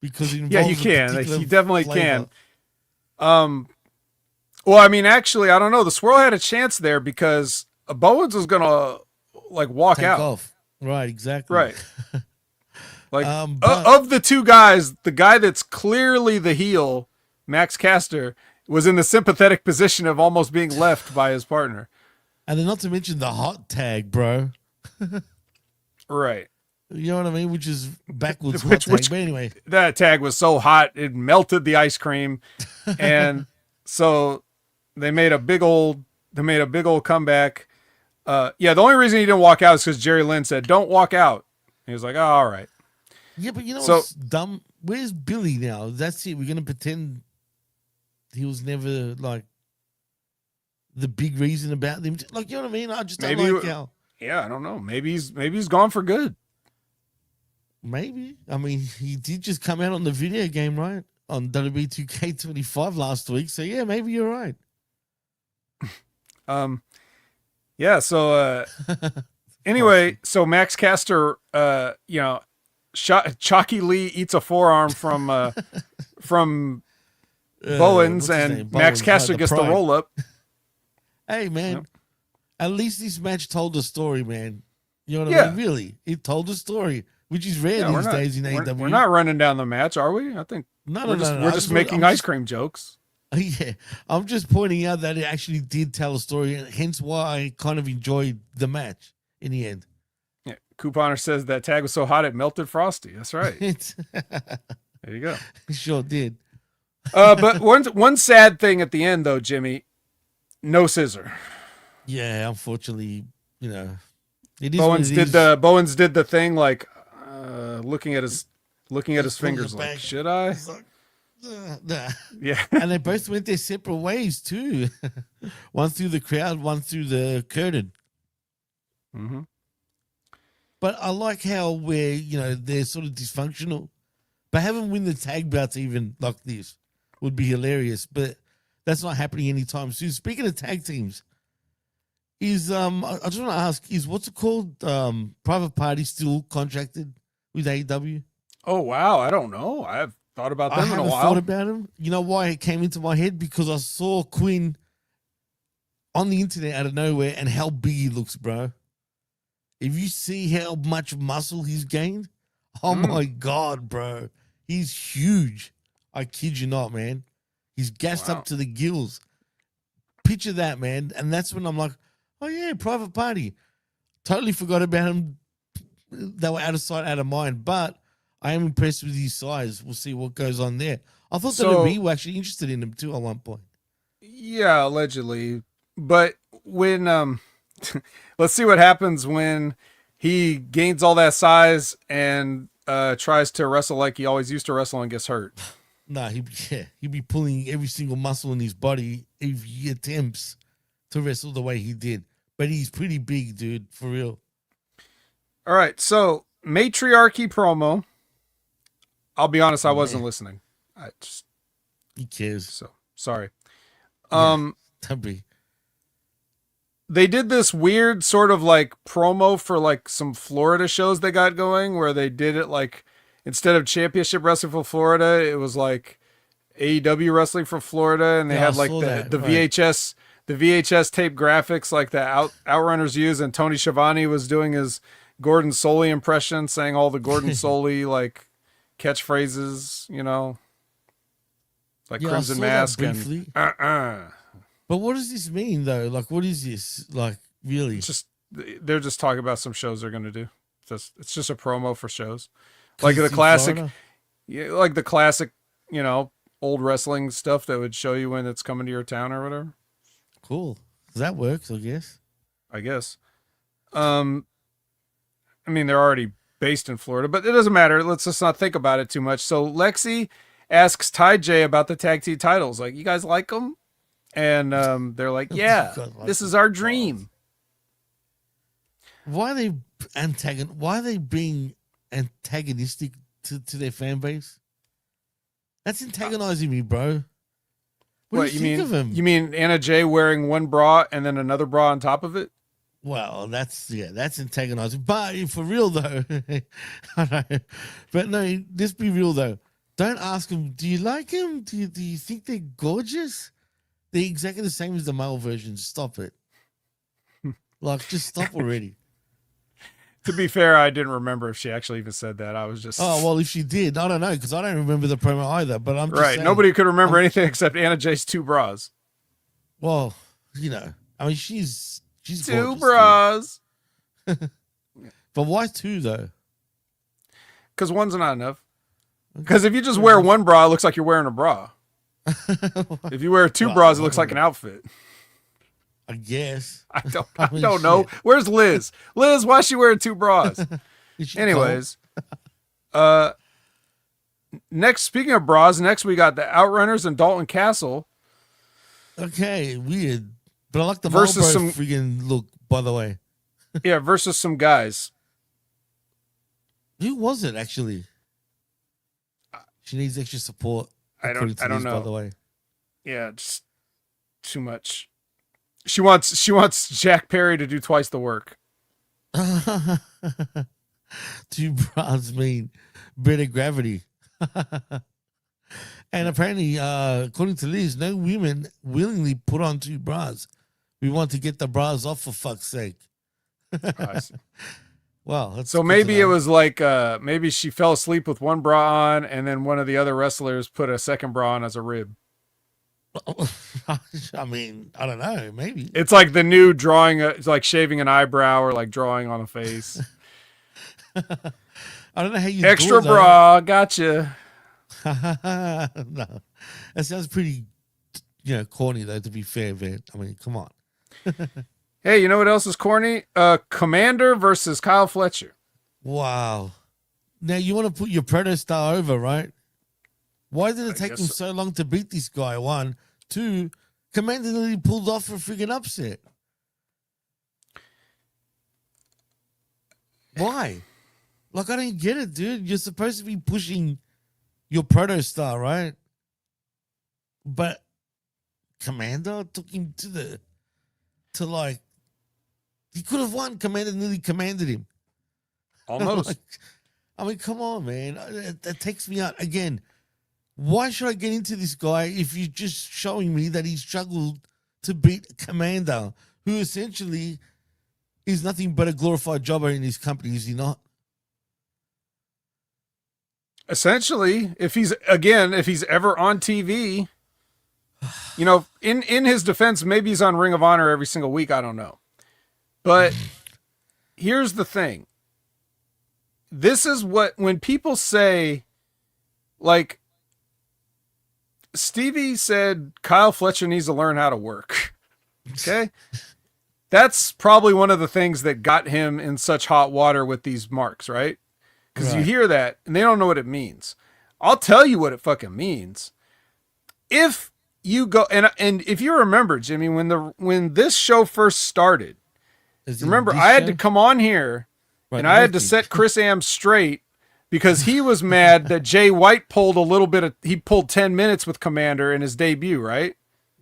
Because it Yeah, involves you a can. particular You definitely flavor. can. Well, I mean, actually, I don't know. The Swirl had a chance there because Bowens was gonna like walk Take out. off. Right, exactly. Right. Like but- of the two guys, the guy that's clearly the heel, Max Caster, was in the sympathetic position of almost being left by his partner. And then not to mention the hot tag, bro. Right. You know what I mean? Which is backwards hot tag. But anyway. That tag was so hot, it melted the ice cream. And so they made a big old comeback. The only reason he didn't walk out is because Jerry Lynn said, "Don't walk out." He was like, "Oh, all right." Yeah, but you know what's dumb? Where's Billy now? That's it. We're going to pretend he was never, like, the big reason about them. Like, you know what I mean? I just don't like how... Yeah, I don't know. Maybe he's gone for good. Maybe. I mean, he did just come out on the video game, right? On WWE 2K25 last week. So, yeah, maybe you're right. Yeah, so anyway, so Max Caster, Chalky Lee eats a forearm from Bowens, and Max Caster gets the roll up. Hey, man, at least this match told a story, man. You know what I mean? Really, it told a story, which is rare these days in AEW. We're not running down the match, are we? I think we're just making ice cream jokes. Yeah, I'm just pointing out that it actually did tell a story, and hence why I kind of enjoyed the match in the end. Yeah, Couponer says that tag was so hot it melted Frosty. That's right. There you go. It sure did. But one sad thing at the end, though, Jimmy, no scissor. Yeah, unfortunately, it is. Bowens did the thing, like looking at his fingers, like, should I? Nah. Yeah. And they both went their separate ways too. One through the crowd, one through the curtain. Mm-hmm. But I like how they're sort of dysfunctional. But have them win the tag bouts even like this would be hilarious. But that's not happening anytime soon. Speaking of tag teams, I just want to ask, is what's it called? Private Party still contracted with AEW? Oh wow, I don't know. I've thought about them in a while. I thought about him. You know why it came into my head? Because I saw Quinn on the internet out of nowhere and how big he looks, bro. If you see how much muscle he's gained, oh my God, bro. He's huge. I kid you not, man. He's gassed up to the gills. Picture that, man. And that's when I'm like, oh yeah, Private Party. Totally forgot about him. They were out of sight, out of mind. But I am impressed with his size. We'll see what goes on there. I thought that we were actually interested in him too at one point. Yeah, allegedly. But when let's see what happens when he gains all that size and tries to wrestle like he always used to wrestle and gets hurt. Nah, he'd be pulling every single muscle in his body if he attempts to wrestle the way he did. But he's pretty big, dude, for real. All right, so matriarchy promo. I'll be honest, I wasn't listening. He cares. So sorry. Don't be. They did this weird sort of like promo for like some Florida shows they got going, where they did it like instead of championship wrestling for Florida, it was like AEW wrestling for Florida, and they had like the VHS tape graphics like the Outrunners use, and Tony Schiavone was doing his Gordon Soley impression, saying all the Gordon Soley like catchphrases, like Crimson Mask and But what does this mean though? Like, what is this? Like, really? They're just talking about some shows they're gonna do. It's just a promo for shows, like the classic, like the classic, old wrestling stuff that would show you when it's coming to your town or whatever. Cool. That works, I guess. I mean, they're already based in Florida, but it doesn't matter. Let's just not think about it too much. So Lexi asks Ty J about the tag team titles. Like, you guys like them? And they're like, yeah, this is our dream. Why are they being antagonistic to their fan base? That's antagonizing me, bro. What do you think of him? You mean Anna Jay wearing one bra and then another bra on top of it? Well, that's antagonizing. But for real though, I know. But no, let's be real though. Don't ask them, do you like him? Do you think they're gorgeous? They're exactly the same as the male version. Stop it. Like, just stop already. To be fair, I didn't remember if she actually even said that. I was just... Oh, well, if she did, I don't know, because I don't remember the promo either, but I'm just right. saying, Nobody could remember anything except Anna Jay's 2 bras. well, you know, I mean, she's 2 gorgeous, bras. but why 2 though? Because one's not enough. Because if you just wear 1 bra, it looks like you're wearing a bra. If you wear 2 bras, it looks like an outfit. I guess. I mean, don't know. shit. Where's Liz? Liz, why is she wearing 2 bras? Is she Anyways, next, speaking of bras, next we got the Outrunners and Dalton Castle. cold? Okay, weird. But I like the Versus Marlboro some- friggin' look, by the way. Yeah, versus some guys. Who was it, actually? She needs extra support. I according don't to Liz, know. By the way. Yeah, just too much. She wants Jack Perry to do twice the work. 2 bras mean better gravity. And apparently, according to Liz, no women willingly put on 2 bras. We want to get the bras off, for fuck's sake. I see. Well, that's So good to maybe it know. was like maybe she fell asleep with 1 bra on, and then one of the other wrestlers put a second bra on as a rib. I mean, I don't know. Maybe. It's like the new drawing. It's like shaving an eyebrow or like drawing on a face. I don't know how you Extra do it, bra, gotcha. No, that sounds pretty, corny though. To be fair, man. I mean, come on. Hey, you know what else is corny? Commander versus Kyle Fletcher. Wow. Now you want to put your Predator star over, right? Why did it take guess him so. so long to beat this guy? 1, 2, Commander nearly pulled off a freaking upset. Why? Like, I don't get it, dude. You're supposed to be pushing your proto star, right? But Commander took him he could have won. Commander nearly commanded him. Almost. Like, I mean, come on, man. That takes me out. Again, why should I get into this guy if you're just showing me that he struggled to beat Commander, who essentially is nothing but a glorified jobber in his company, is he not? Essentially, if he's ever on TV, in his defense, maybe he's on Ring of Honor every single week. I don't know. But here's the thing. This is when people say, like, Stevie said Kyle Fletcher needs to learn how to work. Okay? That's probably one of the things that got him in such hot water with these marks, right? Because you Right. hear that and they don't know what it means. I'll tell you what it fucking means. If you go and if you remember, Jimmy, when this show first started, Is it remember this I had show? to come on here Right, and I had to Wreckage. set Chris Am straight because he was mad that Jay White pulled he pulled 10 minutes with Commander in his debut, right?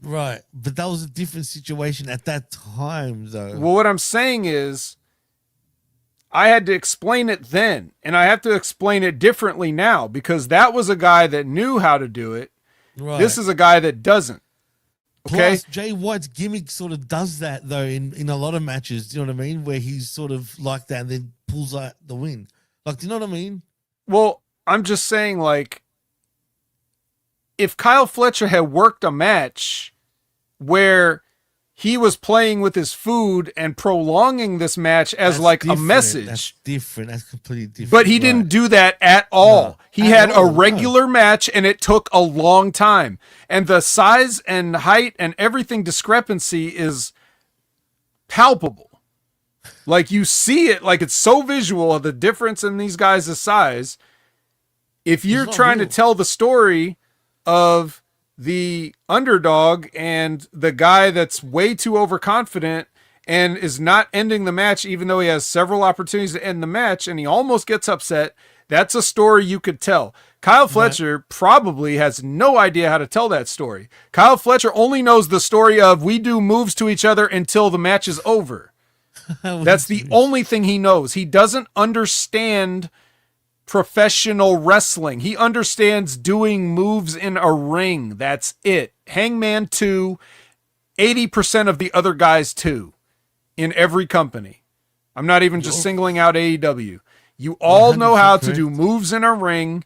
Right, but that was a different situation at that time, though. Well, what I'm saying is I had to explain it then, and I have to explain it differently now because that was a guy that knew how to do it. Right. This is a guy that doesn't. Okay? Plus, Jay White's gimmick sort of does that, though, in a lot of matches. Do you know what I mean? Where he's sort of like that and then pulls out the win. Like, do you know what I mean? Well, I'm just saying, like, if Kyle Fletcher had worked a match where he was playing with his food and prolonging this match as That's like a different. message, That's different. That's completely different. but he didn't do that at all. No, He at had all, a no. regular match and it took a long time. And the size and height and everything discrepancy is palpable. Like you see it, like it's so visual, the difference in these guys' size. If you're not trying real. to tell the story of the underdog and the guy that's way too overconfident and is not ending the match, even though he has several opportunities to end the match and he almost gets upset, that's a story you could tell. Kyle Fletcher probably has no idea how to tell that story. Kyle Fletcher only knows the story of we do moves to each other until the match is over. That's the only thing he knows. He doesn't understand professional wrestling. He understands doing moves in a ring. That's it. Hangman 2, 80% of the other guys too in every company. I'm not even just singling out AEW. You all know how to do moves in a ring,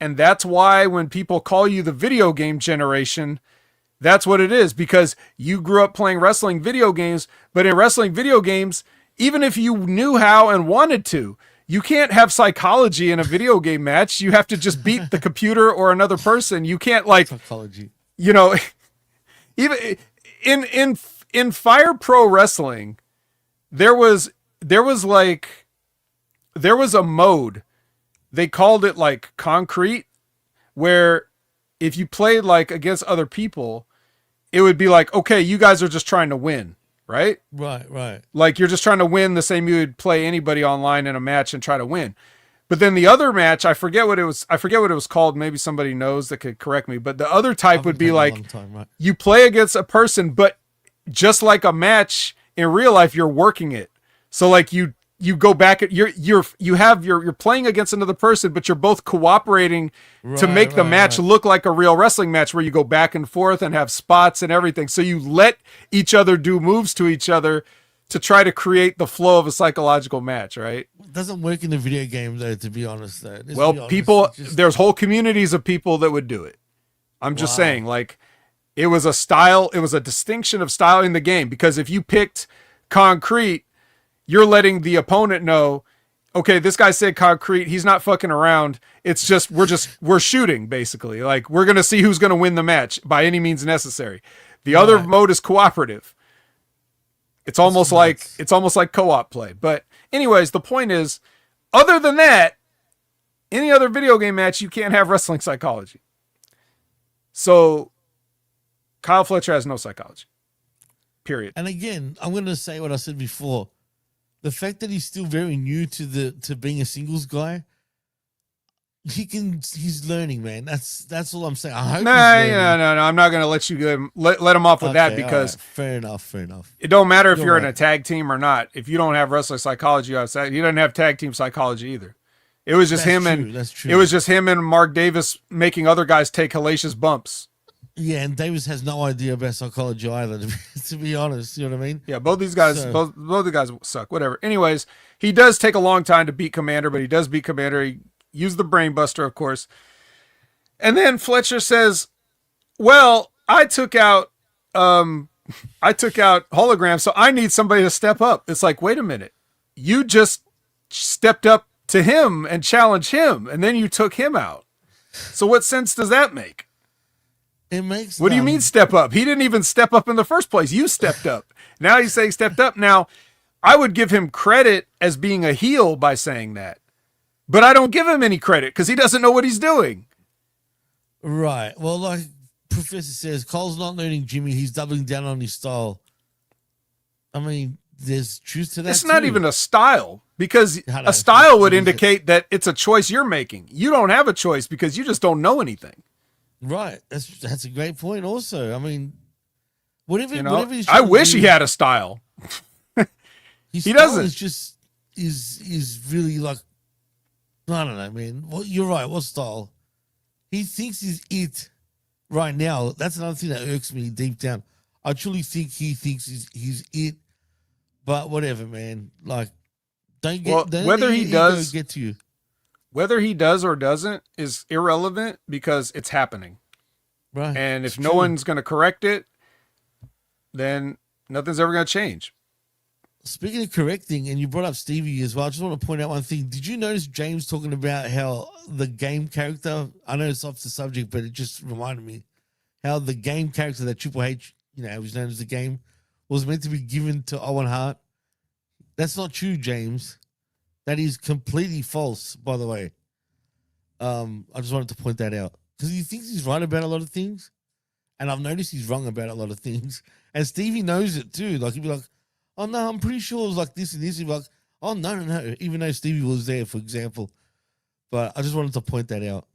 and that's why when people call you the video game generation, that's what it is, because you grew up playing wrestling video games, but in wrestling video games, even if you knew how and wanted to, you can't have psychology in a video game match. You have to just beat the computer or another person. You can't psychology. Even in Fire Pro Wrestling, there was a mode. They called it like concrete, where if you played like against other people, it would be like, okay, you guys are just trying to win, right? Right. Like you're just trying to win the same you would play anybody online in a match and try to win. But then the other match, I forget what it was called. Maybe somebody knows that could correct me. But the other type would be like, you play against a person, but just like a match in real life, you're working it. So like you go back at you're playing against another person, but you're both cooperating to make the match look like a real wrestling match, where you go back and forth and have spots and everything. So you let each other do moves to each other to try to create the flow of a psychological match, right? It doesn't work in the video game though, to be honest. Though. There's whole communities of people that would do it. I'm just saying, like, it was a style, it was a distinction of style in the game, because if you picked concrete, you're letting the opponent know, okay, this guy said concrete, he's not fucking around. It's just we're shooting, basically. Like, we're gonna see who's gonna win the match by any means necessary. The other mode is cooperative. It's almost like co-op play. But anyways, the point is, other than that, any other video game match, you can't have wrestling psychology. So Kyle Fletcher has no psychology. Period. And again, I'm going to say what I said before. The fact that he's still very new to being a singles guy, he's learning, man. That's all I'm saying. I hope no. I'm not going to let you go. Let him off with that, because fair enough. It don't matter if you're in a tag team or not. If you don't have wrestling psychology outside, you don't have tag team psychology either. It was just It was just him and Mark Davis making other guys take hellacious bumps. Yeah, and Davis has no idea about psychology either, to be honest. You know what I mean? Yeah, both these guys, both the guys suck. Whatever. Anyways, he does take a long time to beat Commander, but he does beat Commander. He used the Brain Buster, of course. And then Fletcher says, "Well, I took out Hologram, so I need somebody to step up." It's like, wait a minute, you just stepped up to him and challenged him, and then you took him out. So what sense does that make? It makes. What do you mean step up? He didn't even step up in the first place. You stepped up. Now he's saying stepped up. Now, I would give him credit as being a heel by saying that, but I don't give him any credit because he doesn't know what he's doing. Right. Well, like Professor says, Cole's not learning Jimmy. He's doubling down on his style. I mean, there's truth to that. It's not even a style, because a style would indicate that it's a choice you're making. You don't have a choice because you just don't know anything. Right. That's a great point. Also, I mean, whatever he's I wish he had a style. He doesn't. Is just is really like, I don't know, man. Well, you're right. What style? He thinks he's it right now. That's another thing that irks me deep down. I truly think he thinks he's it. But whatever, man. Like, whether he does get to you. Whether he does or doesn't is irrelevant, because it's happening. Right. And if no one's going to correct it, then nothing's ever going to change. Speaking of correcting, and you brought up Stevie as well, I just want to point out one thing. Did you notice James talking about how the game character, I know it's off the subject, but it just reminded me, how the game character that Triple H, was known as the Game, was meant to be given to Owen Hart? That's not true, James. That is completely false, by the way. I just wanted to point that out, because he thinks he's right about a lot of things, and I've noticed he's wrong about a lot of things. And Stevie knows it too. Like, he'd be like, "Oh no, I'm pretty sure it was like this and this." He'd be like, "Oh no," even though Stevie was there, for example. But I just wanted to point that out.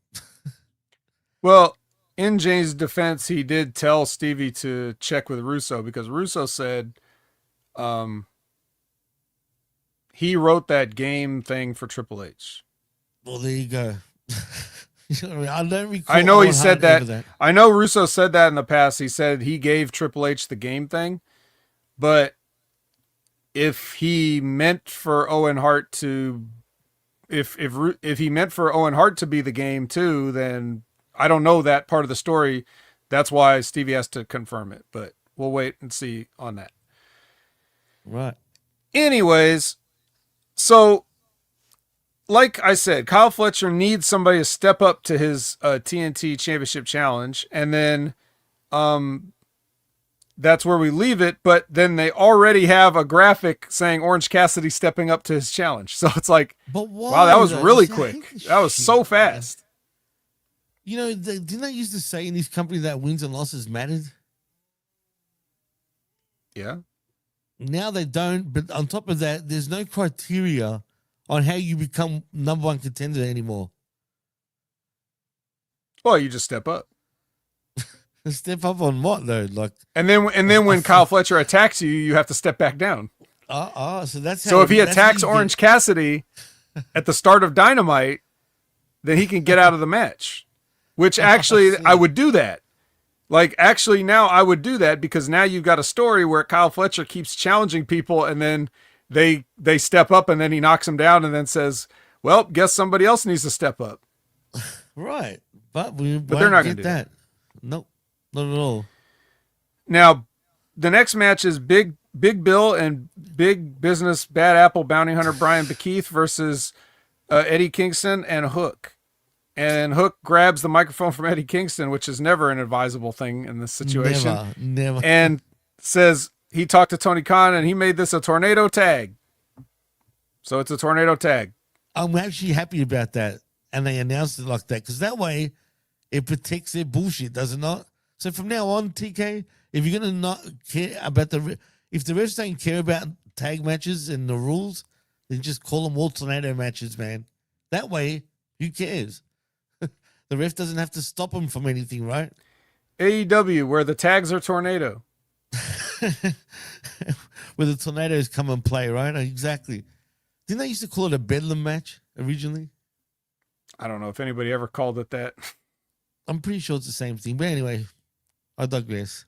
Well, in James' defense, he did tell Stevie to check with Russo, because Russo said, he wrote that game thing for Triple H. Well, there you go. I don't recall. I know he said that. I know Russo said that in the past. He said he gave Triple H the game thing, but if he meant for Owen Hart to, if he meant for Owen Hart to be the game too, then I don't know that part of the story. That's why Stevie has to confirm it, but we'll wait and see on that. Right. Anyways, so like I said, Kyle Fletcher needs somebody to step up to his TNT Championship Challenge, and then that's where we leave it. But then they already have a graphic saying Orange Cassidy stepping up to his challenge. So it's like, wow, that was really quick. That was so fast. You know, didn't they used to say in these companies that wins and losses mattered? Yeah. Now they don't, but on top of that, there's no criteria on how you become number one contender anymore. Well, you just step up. Step up on what though? Like, and then when Kyle Fletcher attacks you, you have to step back down. So that's how, so if he attacks Orange Cassidy at the start of Dynamite, then he can get out of the match. Which actually, I would do that. Like, actually, now I would do that because now you've got a story where Kyle Fletcher keeps challenging people, and then they step up, and then he knocks them down, and then says, "Well, guess somebody else needs to step up." Right, but they're not going to do that. Nope, not at all. Now, the next match is Big Bill and Big Business Bad Apple Bounty Hunter Brian Bekeith versus Eddie Kingston and Hook. And Hook grabs the microphone from Eddie Kingston, which is never an advisable thing in this situation. Never. And says he talked to Tony Khan and he made this a tornado tag. So it's a tornado tag. I'm actually happy about that. And they announced it like that because that way it protects their bullshit, does it not? So from now on, TK, if you're going to not care about if the refs don't care about tag matches and the rules, then just call them all tornado matches, man. That way, who cares? The ref doesn't have to stop them from anything, right? AEW, where the tags are tornado. Where the tornadoes come and play, right? Exactly. Didn't they used to call it a bedlam match originally? I don't know if anybody ever called it that. I'm pretty sure it's the same thing. But anyway, I digress.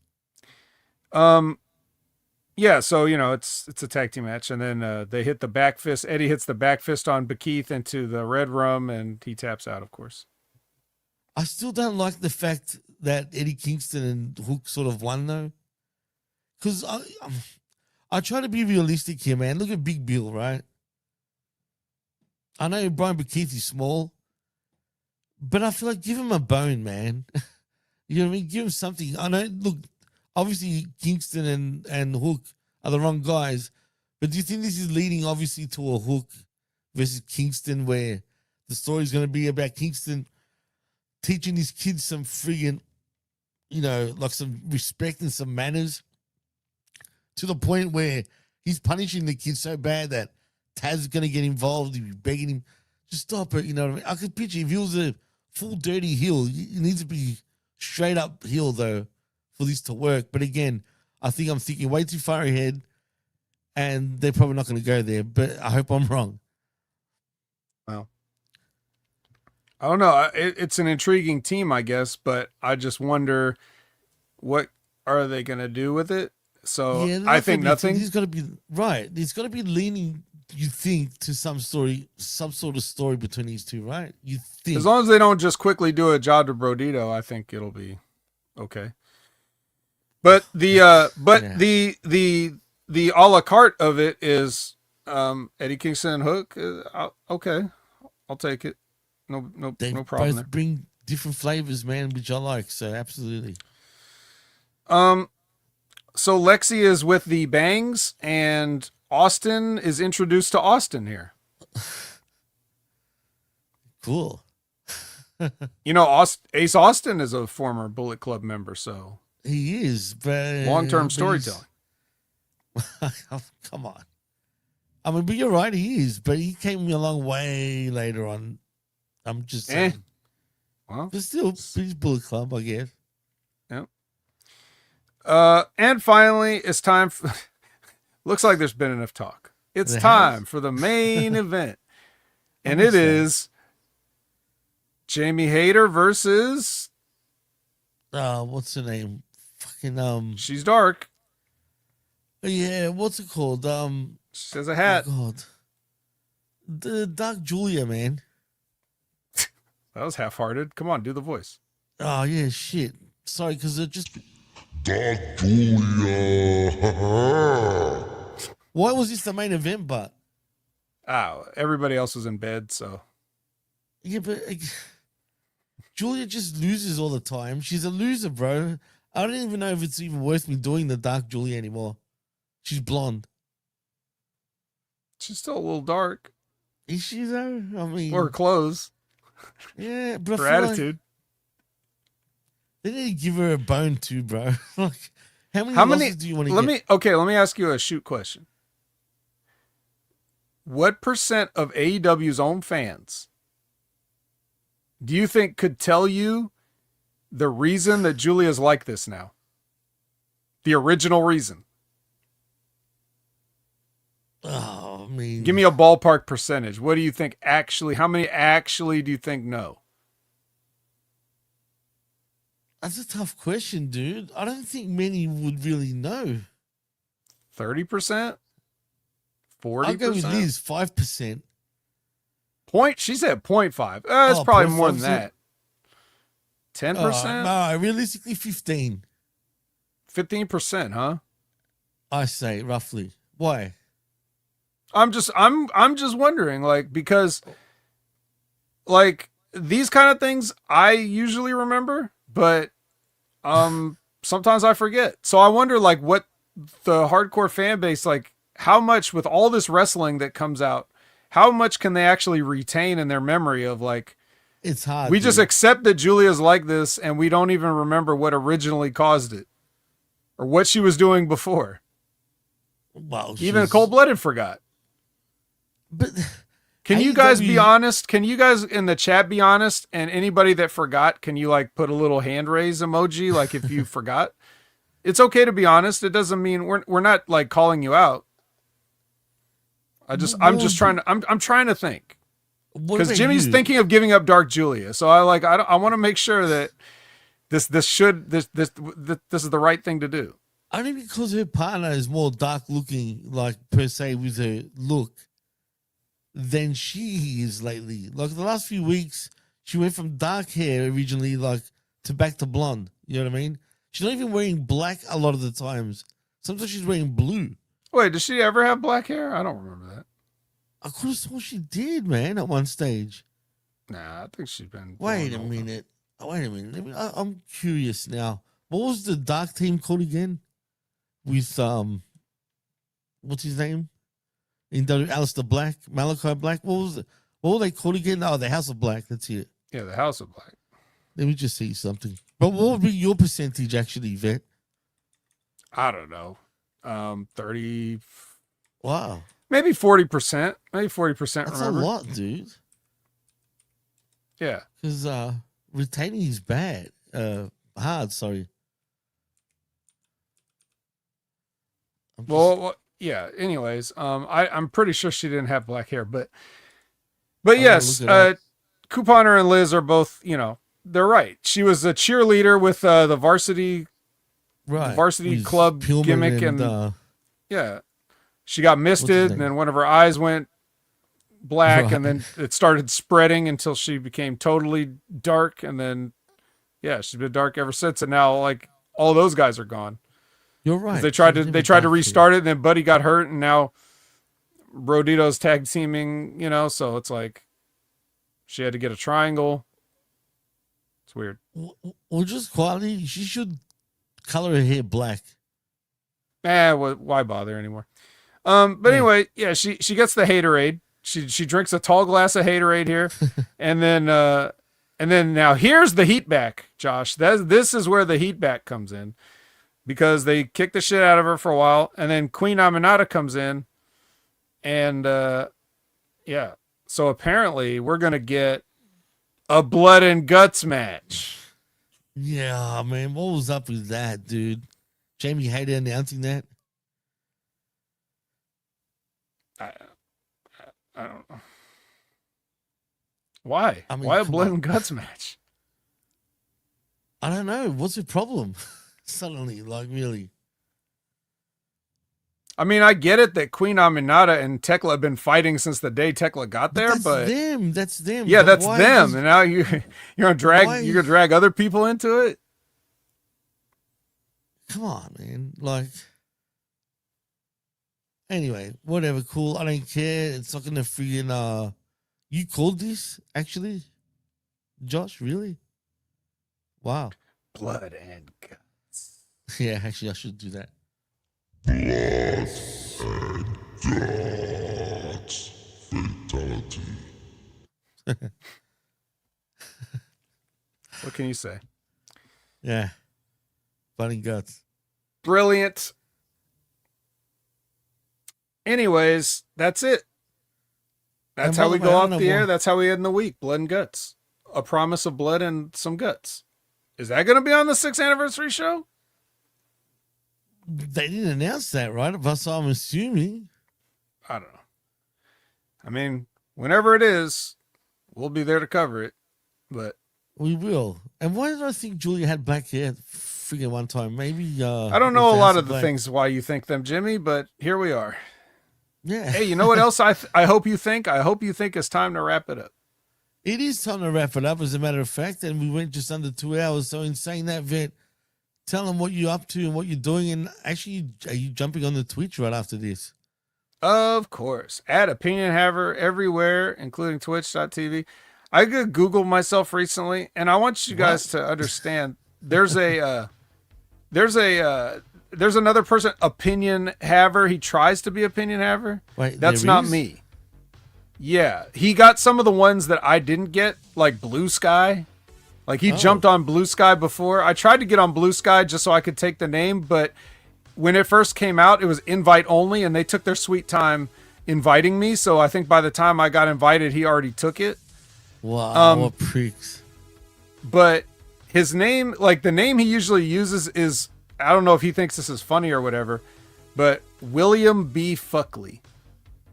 Yeah, so, you know, it's a tag team match. And then they hit the back fist. Eddie hits the back fist on Bekeith into the red rum, and he taps out, of course. I still don't like the fact that Eddie Kingston and Hook sort of won, though. Because I try to be realistic here, man. Look at Big Bill, right? I know Brian Bekeith is small, but I feel like give him a bone, man. You know what I mean? Give him something. I know, look, obviously Kingston and Hook are the wrong guys, but do you think this is leading, obviously, to a Hook versus Kingston where the story's going to be about Kingston teaching his kids some friggin', you know, like some respect and some manners to the point where he's punishing the kids so bad that Taz is going to get involved. He'll be begging him, just stop it. You know what I mean? I could picture if he was a full dirty heel, he needs to be straight up heel, though, for this to work. But again, I think I'm thinking way too far ahead, and they're probably not going to go there. But I hope I'm wrong. Well, I don't know. It's an intriguing team, I guess, but I just wonder what are they going to do with it. So yeah, I think nothing. He's got to be right. He's got to be leaning, you think, to some sort of story between these two, right? You think, as long as they don't just quickly do a Jod de Brodito, I think it'll be okay. But the a la carte of it is Eddie Kingston and Hook. Okay, I'll take it. No problem. Both bring different flavors, man, which I like. So absolutely. So Lexi is with the Bangs, and Austin is introduced to Austin here. Cool. You know, Ace Austin is a former Bullet Club member, so he is. But long-term storytelling. Come on. I mean, but you're right, he is. But he came a long way later on. I'm just saying. Well, but still, he's Bullet Club, I guess. Yep. And finally, it's time for, looks like there's been enough talk. It's time for the main event. And it is Jamie Hayter versus what's her name? Fucking she's dark. Yeah, what's it called? She says a hat. Oh God. The Dark Julia, man. That was half-hearted. Come on, do the voice. Oh yeah, shit. Sorry, because it just. Dark Julia. Why was this the main event? But Oh, everybody else was in bed, so. yeah, but Julia just loses all the time. She's a loser, bro. I don't even know if it's even worth me doing the Dark Julia anymore. She's blonde. She's still a little dark. Is she though? I mean, Or her clothes. yeah, but Her I feel attitude. Like they need to give her a bone too, bro. Like, how many losses do you want to get? Let me ask you a shoot question. What percent of AEW's own fans do you think could tell you the reason that Julia's like this now? The original reason. Oh, I mean, Give me a ballpark percentage. What do you think actually, how many actually do you think know? that's a tough question, dude. I don't think many would really know. 30%? 40%? I'll go with Liz, 5%. She said 0.5. It's Oh, probably more 0.5%? than that. 10%? No, realistically 15. 15%, huh? I say roughly. Why? I'm just wondering, like, because like these kind of things I usually remember, but sometimes I forget. So I wonder like what the hardcore fan base, like how much with all this wrestling that comes out, how much can they actually retain in their memory of like, It's hard. we just dude. accept that Julia's like this and we don't even remember what originally caused it or what she was doing before. Well, Even she's- Cold-Blooded forgot. But Can you guys be AEW honest? Can you guys in the chat be honest? And anybody that forgot, can you like put a little hand raise emoji? Like if you forgot, it's okay to be honest. It doesn't mean we're not like calling you out. I'm trying to think what because about Jimmy's you? thinking of giving up Dark Julia. So I want to make sure that this is the right thing to do. Only because her partner is more dark looking, like per se, with her look than she is lately. Like the last few weeks, she went from dark hair originally, like to back to blonde. You know what I mean? She's not even wearing black a lot of the times. Sometimes she's wearing blue. Wait, does she ever have black hair? I don't remember that. I could have sworn she did, man, at one stage. Nah, I think she's been. Wait a minute. Wait a minute. I'm curious now. What was the dark team called again? With what's his name? In Alistair Black, Malachi Black. What were they called again? Oh, the House of Black. That's it. Yeah, the House of Black. Let me just see something. But what would be your percentage actually, Vet? I don't know. 30, Wow. maybe 40%. Maybe 40%. That's Remember? a lot, dude. Yeah. Because retaining is bad. Hard, sorry. I'm just- Well, yeah. Anyways, I'm pretty sure she didn't have black hair, but gonna yes, look it up. Couponer and Liz are both, they're right. She was a cheerleader with the varsity right. varsity With club Pillman gimmick and yeah. She got misted name? and then one of her eyes went black Right. and then it started spreading until she became totally dark and then yeah, she's been dark ever since and now like all those guys are gone. You're right. They tried to restart it and then Buddy got hurt and now Rodito's tag teaming, so it's like she had to get a triangle. It's weird. Well, just quietly, she should color her hair black. Why bother anymore? But anyway, yeah, she gets the haterade. She drinks a tall glass of haterade here, and then now here's the heat back, Josh. This is where the heat back comes in, because they kick the shit out of her for a while, and then Queen Aminata comes in, and yeah, so apparently we're gonna get a blood and guts match. Yeah, man, what was up with that, dude? Jamie Hayter announcing that. I don't know. Why? I mean, Why a come blood on. and guts match? I don't know. What's the problem? Suddenly, like really. I mean, I get it that Queen Aminata and Tekla have been fighting since the day Tekla got there, but that's them. Yeah, But that's why them. does- And now you're gonna drag other people into it. Come on, man. Like, anyway, whatever. Cool. I don't care. It's not gonna freaking. You called this actually, Josh? Really? Wow. Blood and guts. Yeah, actually, I should do that. Blood and guts. Fatality. What can you say? Yeah. Blood and guts. Brilliant. Anyways, that's it. That's And how by we the way, go I off don't the know air. why- That's how we end the week. Blood and guts. A promise of blood and some guts. Is that going to be on the 6th anniversary show? They didn't announce that, right? But so I'm assuming. I don't know. I mean, whenever it is, we'll be there to cover it. But We will. And why did I think Julia had black hair freaking one time? Maybe I don't know a lot of the things why you think them, Jimmy, but here we are. Yeah. Hey, you know what else I hope you think? I hope you think it's time to wrap it up. It is time to wrap it up, as a matter of fact, and we went just under 2 hours. So in saying that, Vet, tell them what you're up to and what you're doing. And actually, are you jumping on the Twitch right after this? Of course. At Opinion Haver everywhere, including twitch.tv. I could Google myself recently, and I want you guys to understand there's another person, Opinion Haver. He tries to be Opinion Haver. Wait, That's there not is? me. Yeah. He got some of the ones that I didn't get, like Blue Sky. Like he jumped on Blue Sky before. I tried to get on Blue Sky just so I could take the name, but when it first came out, it was invite only, and they took their sweet time inviting me. So I think by the time I got invited, he already took it. Wow, what pricks. But his name, like the name he usually uses is, I don't know if he thinks this is funny or whatever, but William B. Fuckley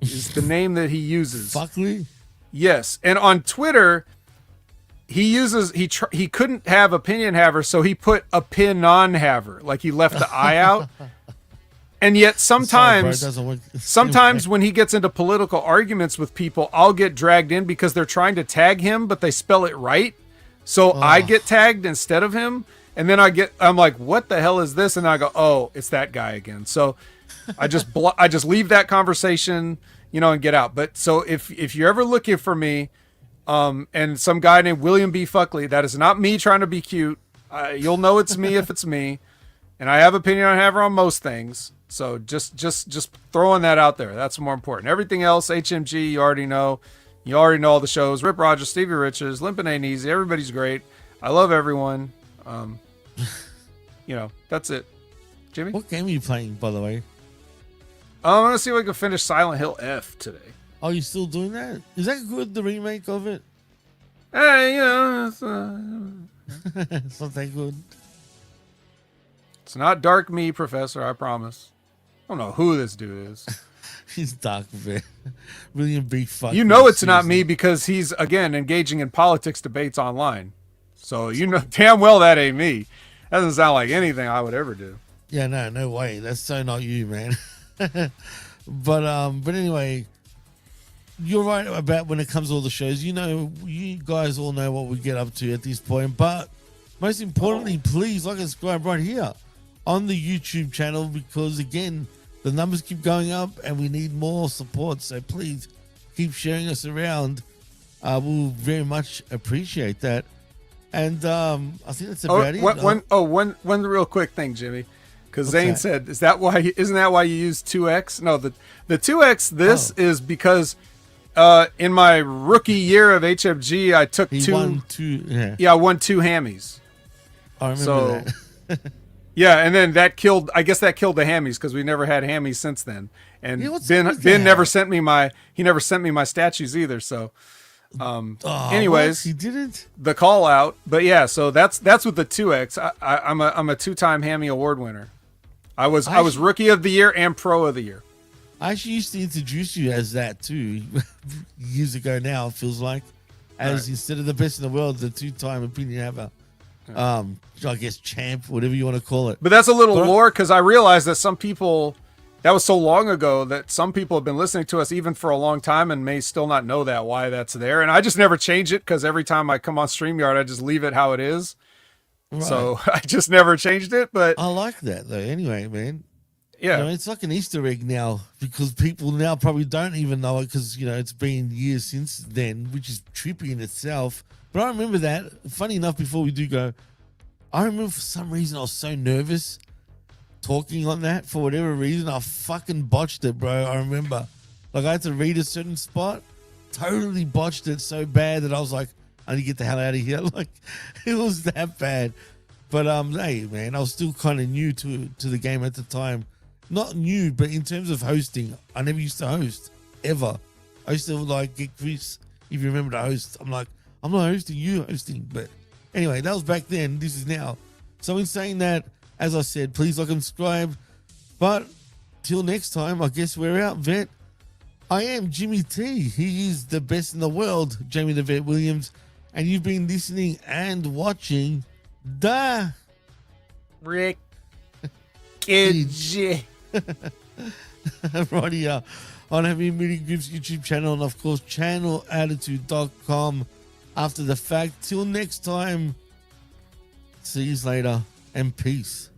is the name that he uses. Fuckley? Yes. And on Twitter, he uses, he couldn't have Opinion Haver, so he put Opinion Haver, like he left the I out. And yet sometimes, Sorry, bro, it doesn't work. sometimes when he gets into political arguments with people, I'll get dragged in because they're trying to tag him, but they spell it right. So I get tagged instead of him. And then I'm like, what the hell is this? And I go, oh, it's that guy again. So I just leave that conversation, and get out. But so if you're ever looking for me, and some guy named William B. Fuckley, that is not me trying to be cute. You'll know it's me if it's me. And I have opinion on Haver on most things. So just throwing that out there. That's more important. Everything else, HMG, you already know. You already know all the shows. Rip Rogers, Stevie Richards, Limpin' Ain't Easy. Everybody's great. I love everyone. That's it. Jimmy? What game are you playing, by the way? I'm going to see if I can finish Silent Hill F today. Are you still doing that? Is that good, the remake of it? Hey, It's not that good. it's not Dark Me, Professor, I promise. I don't know who this dude is. He's dark, man. William B. Fuckley. You know it's not me seriously. because he's, again, engaging in politics debates online. So you know damn well that ain't me. That doesn't sound like anything I would ever do. Yeah, no way. That's so not you, man. But anyway, you're right about when it comes to all the shows. You guys all know what we get up to at this point. But most importantly, please like and subscribe right here on the YouTube channel, because again, the numbers keep going up and we need more support. So please keep sharing us around. We'll very much appreciate that. And I think that's about it. One real quick thing, Jimmy. Because Zane said, isn't that why you use 2X? No, the 2X is because in my rookie year of HFG, I took He won two. Yeah, I won 2 hammies. I remember that. Yeah, and then that killed the hammies because we never had hammies since then. And Yeah, what's Ben up with that? never sent me my statues either. So, anyways, what? He didn't. the call out. But yeah, so that's with the 2X. I'm a 2-time Hammy Award winner. I was rookie of the year and pro of the year. I actually used to introduce you as that too years ago. Now it feels like, as instead of the best in the world, the 2-time opinion haver. I guess champ, whatever you want to call it. But that's a little lore because I realized that some people that was so long ago that some people have been listening to us even for a long time and may still not know that why that's there. And I just never change it because every time I come on StreamYard, I just leave it how it is. Right. So I just never changed it. But I like that though. Anyway, man. Yeah, it's like an Easter egg now because people now probably don't even know it because, it's been years since then, which is trippy in itself. But I remember that. Funny enough, before we do go, I remember for some reason I was so nervous talking on that. For whatever reason, I fucking botched it, bro. I remember. Like, I had to read a certain spot, totally botched it so bad that I was like, I need to get the hell out of here. Like, it was that bad. But, hey, man, I was still kind of new to the game at the time. Not new, but in terms of hosting, I never used to host, ever. I used to, like, get Chris, if you remember, to host. I'm like, I'm not hosting, you hosting. But anyway, that was back then. This is now. So in saying that, as I said, please like and subscribe. But till next time, I guess we're out, Vet. I am Jimmy T. He is the best in the world, Jamie the Vet Williams. And you've been listening and watching the Wreckage. Right here on Hamin Media Group's YouTube channel and, of course, channelattitude.com after the fact. Till next time, see you later and peace.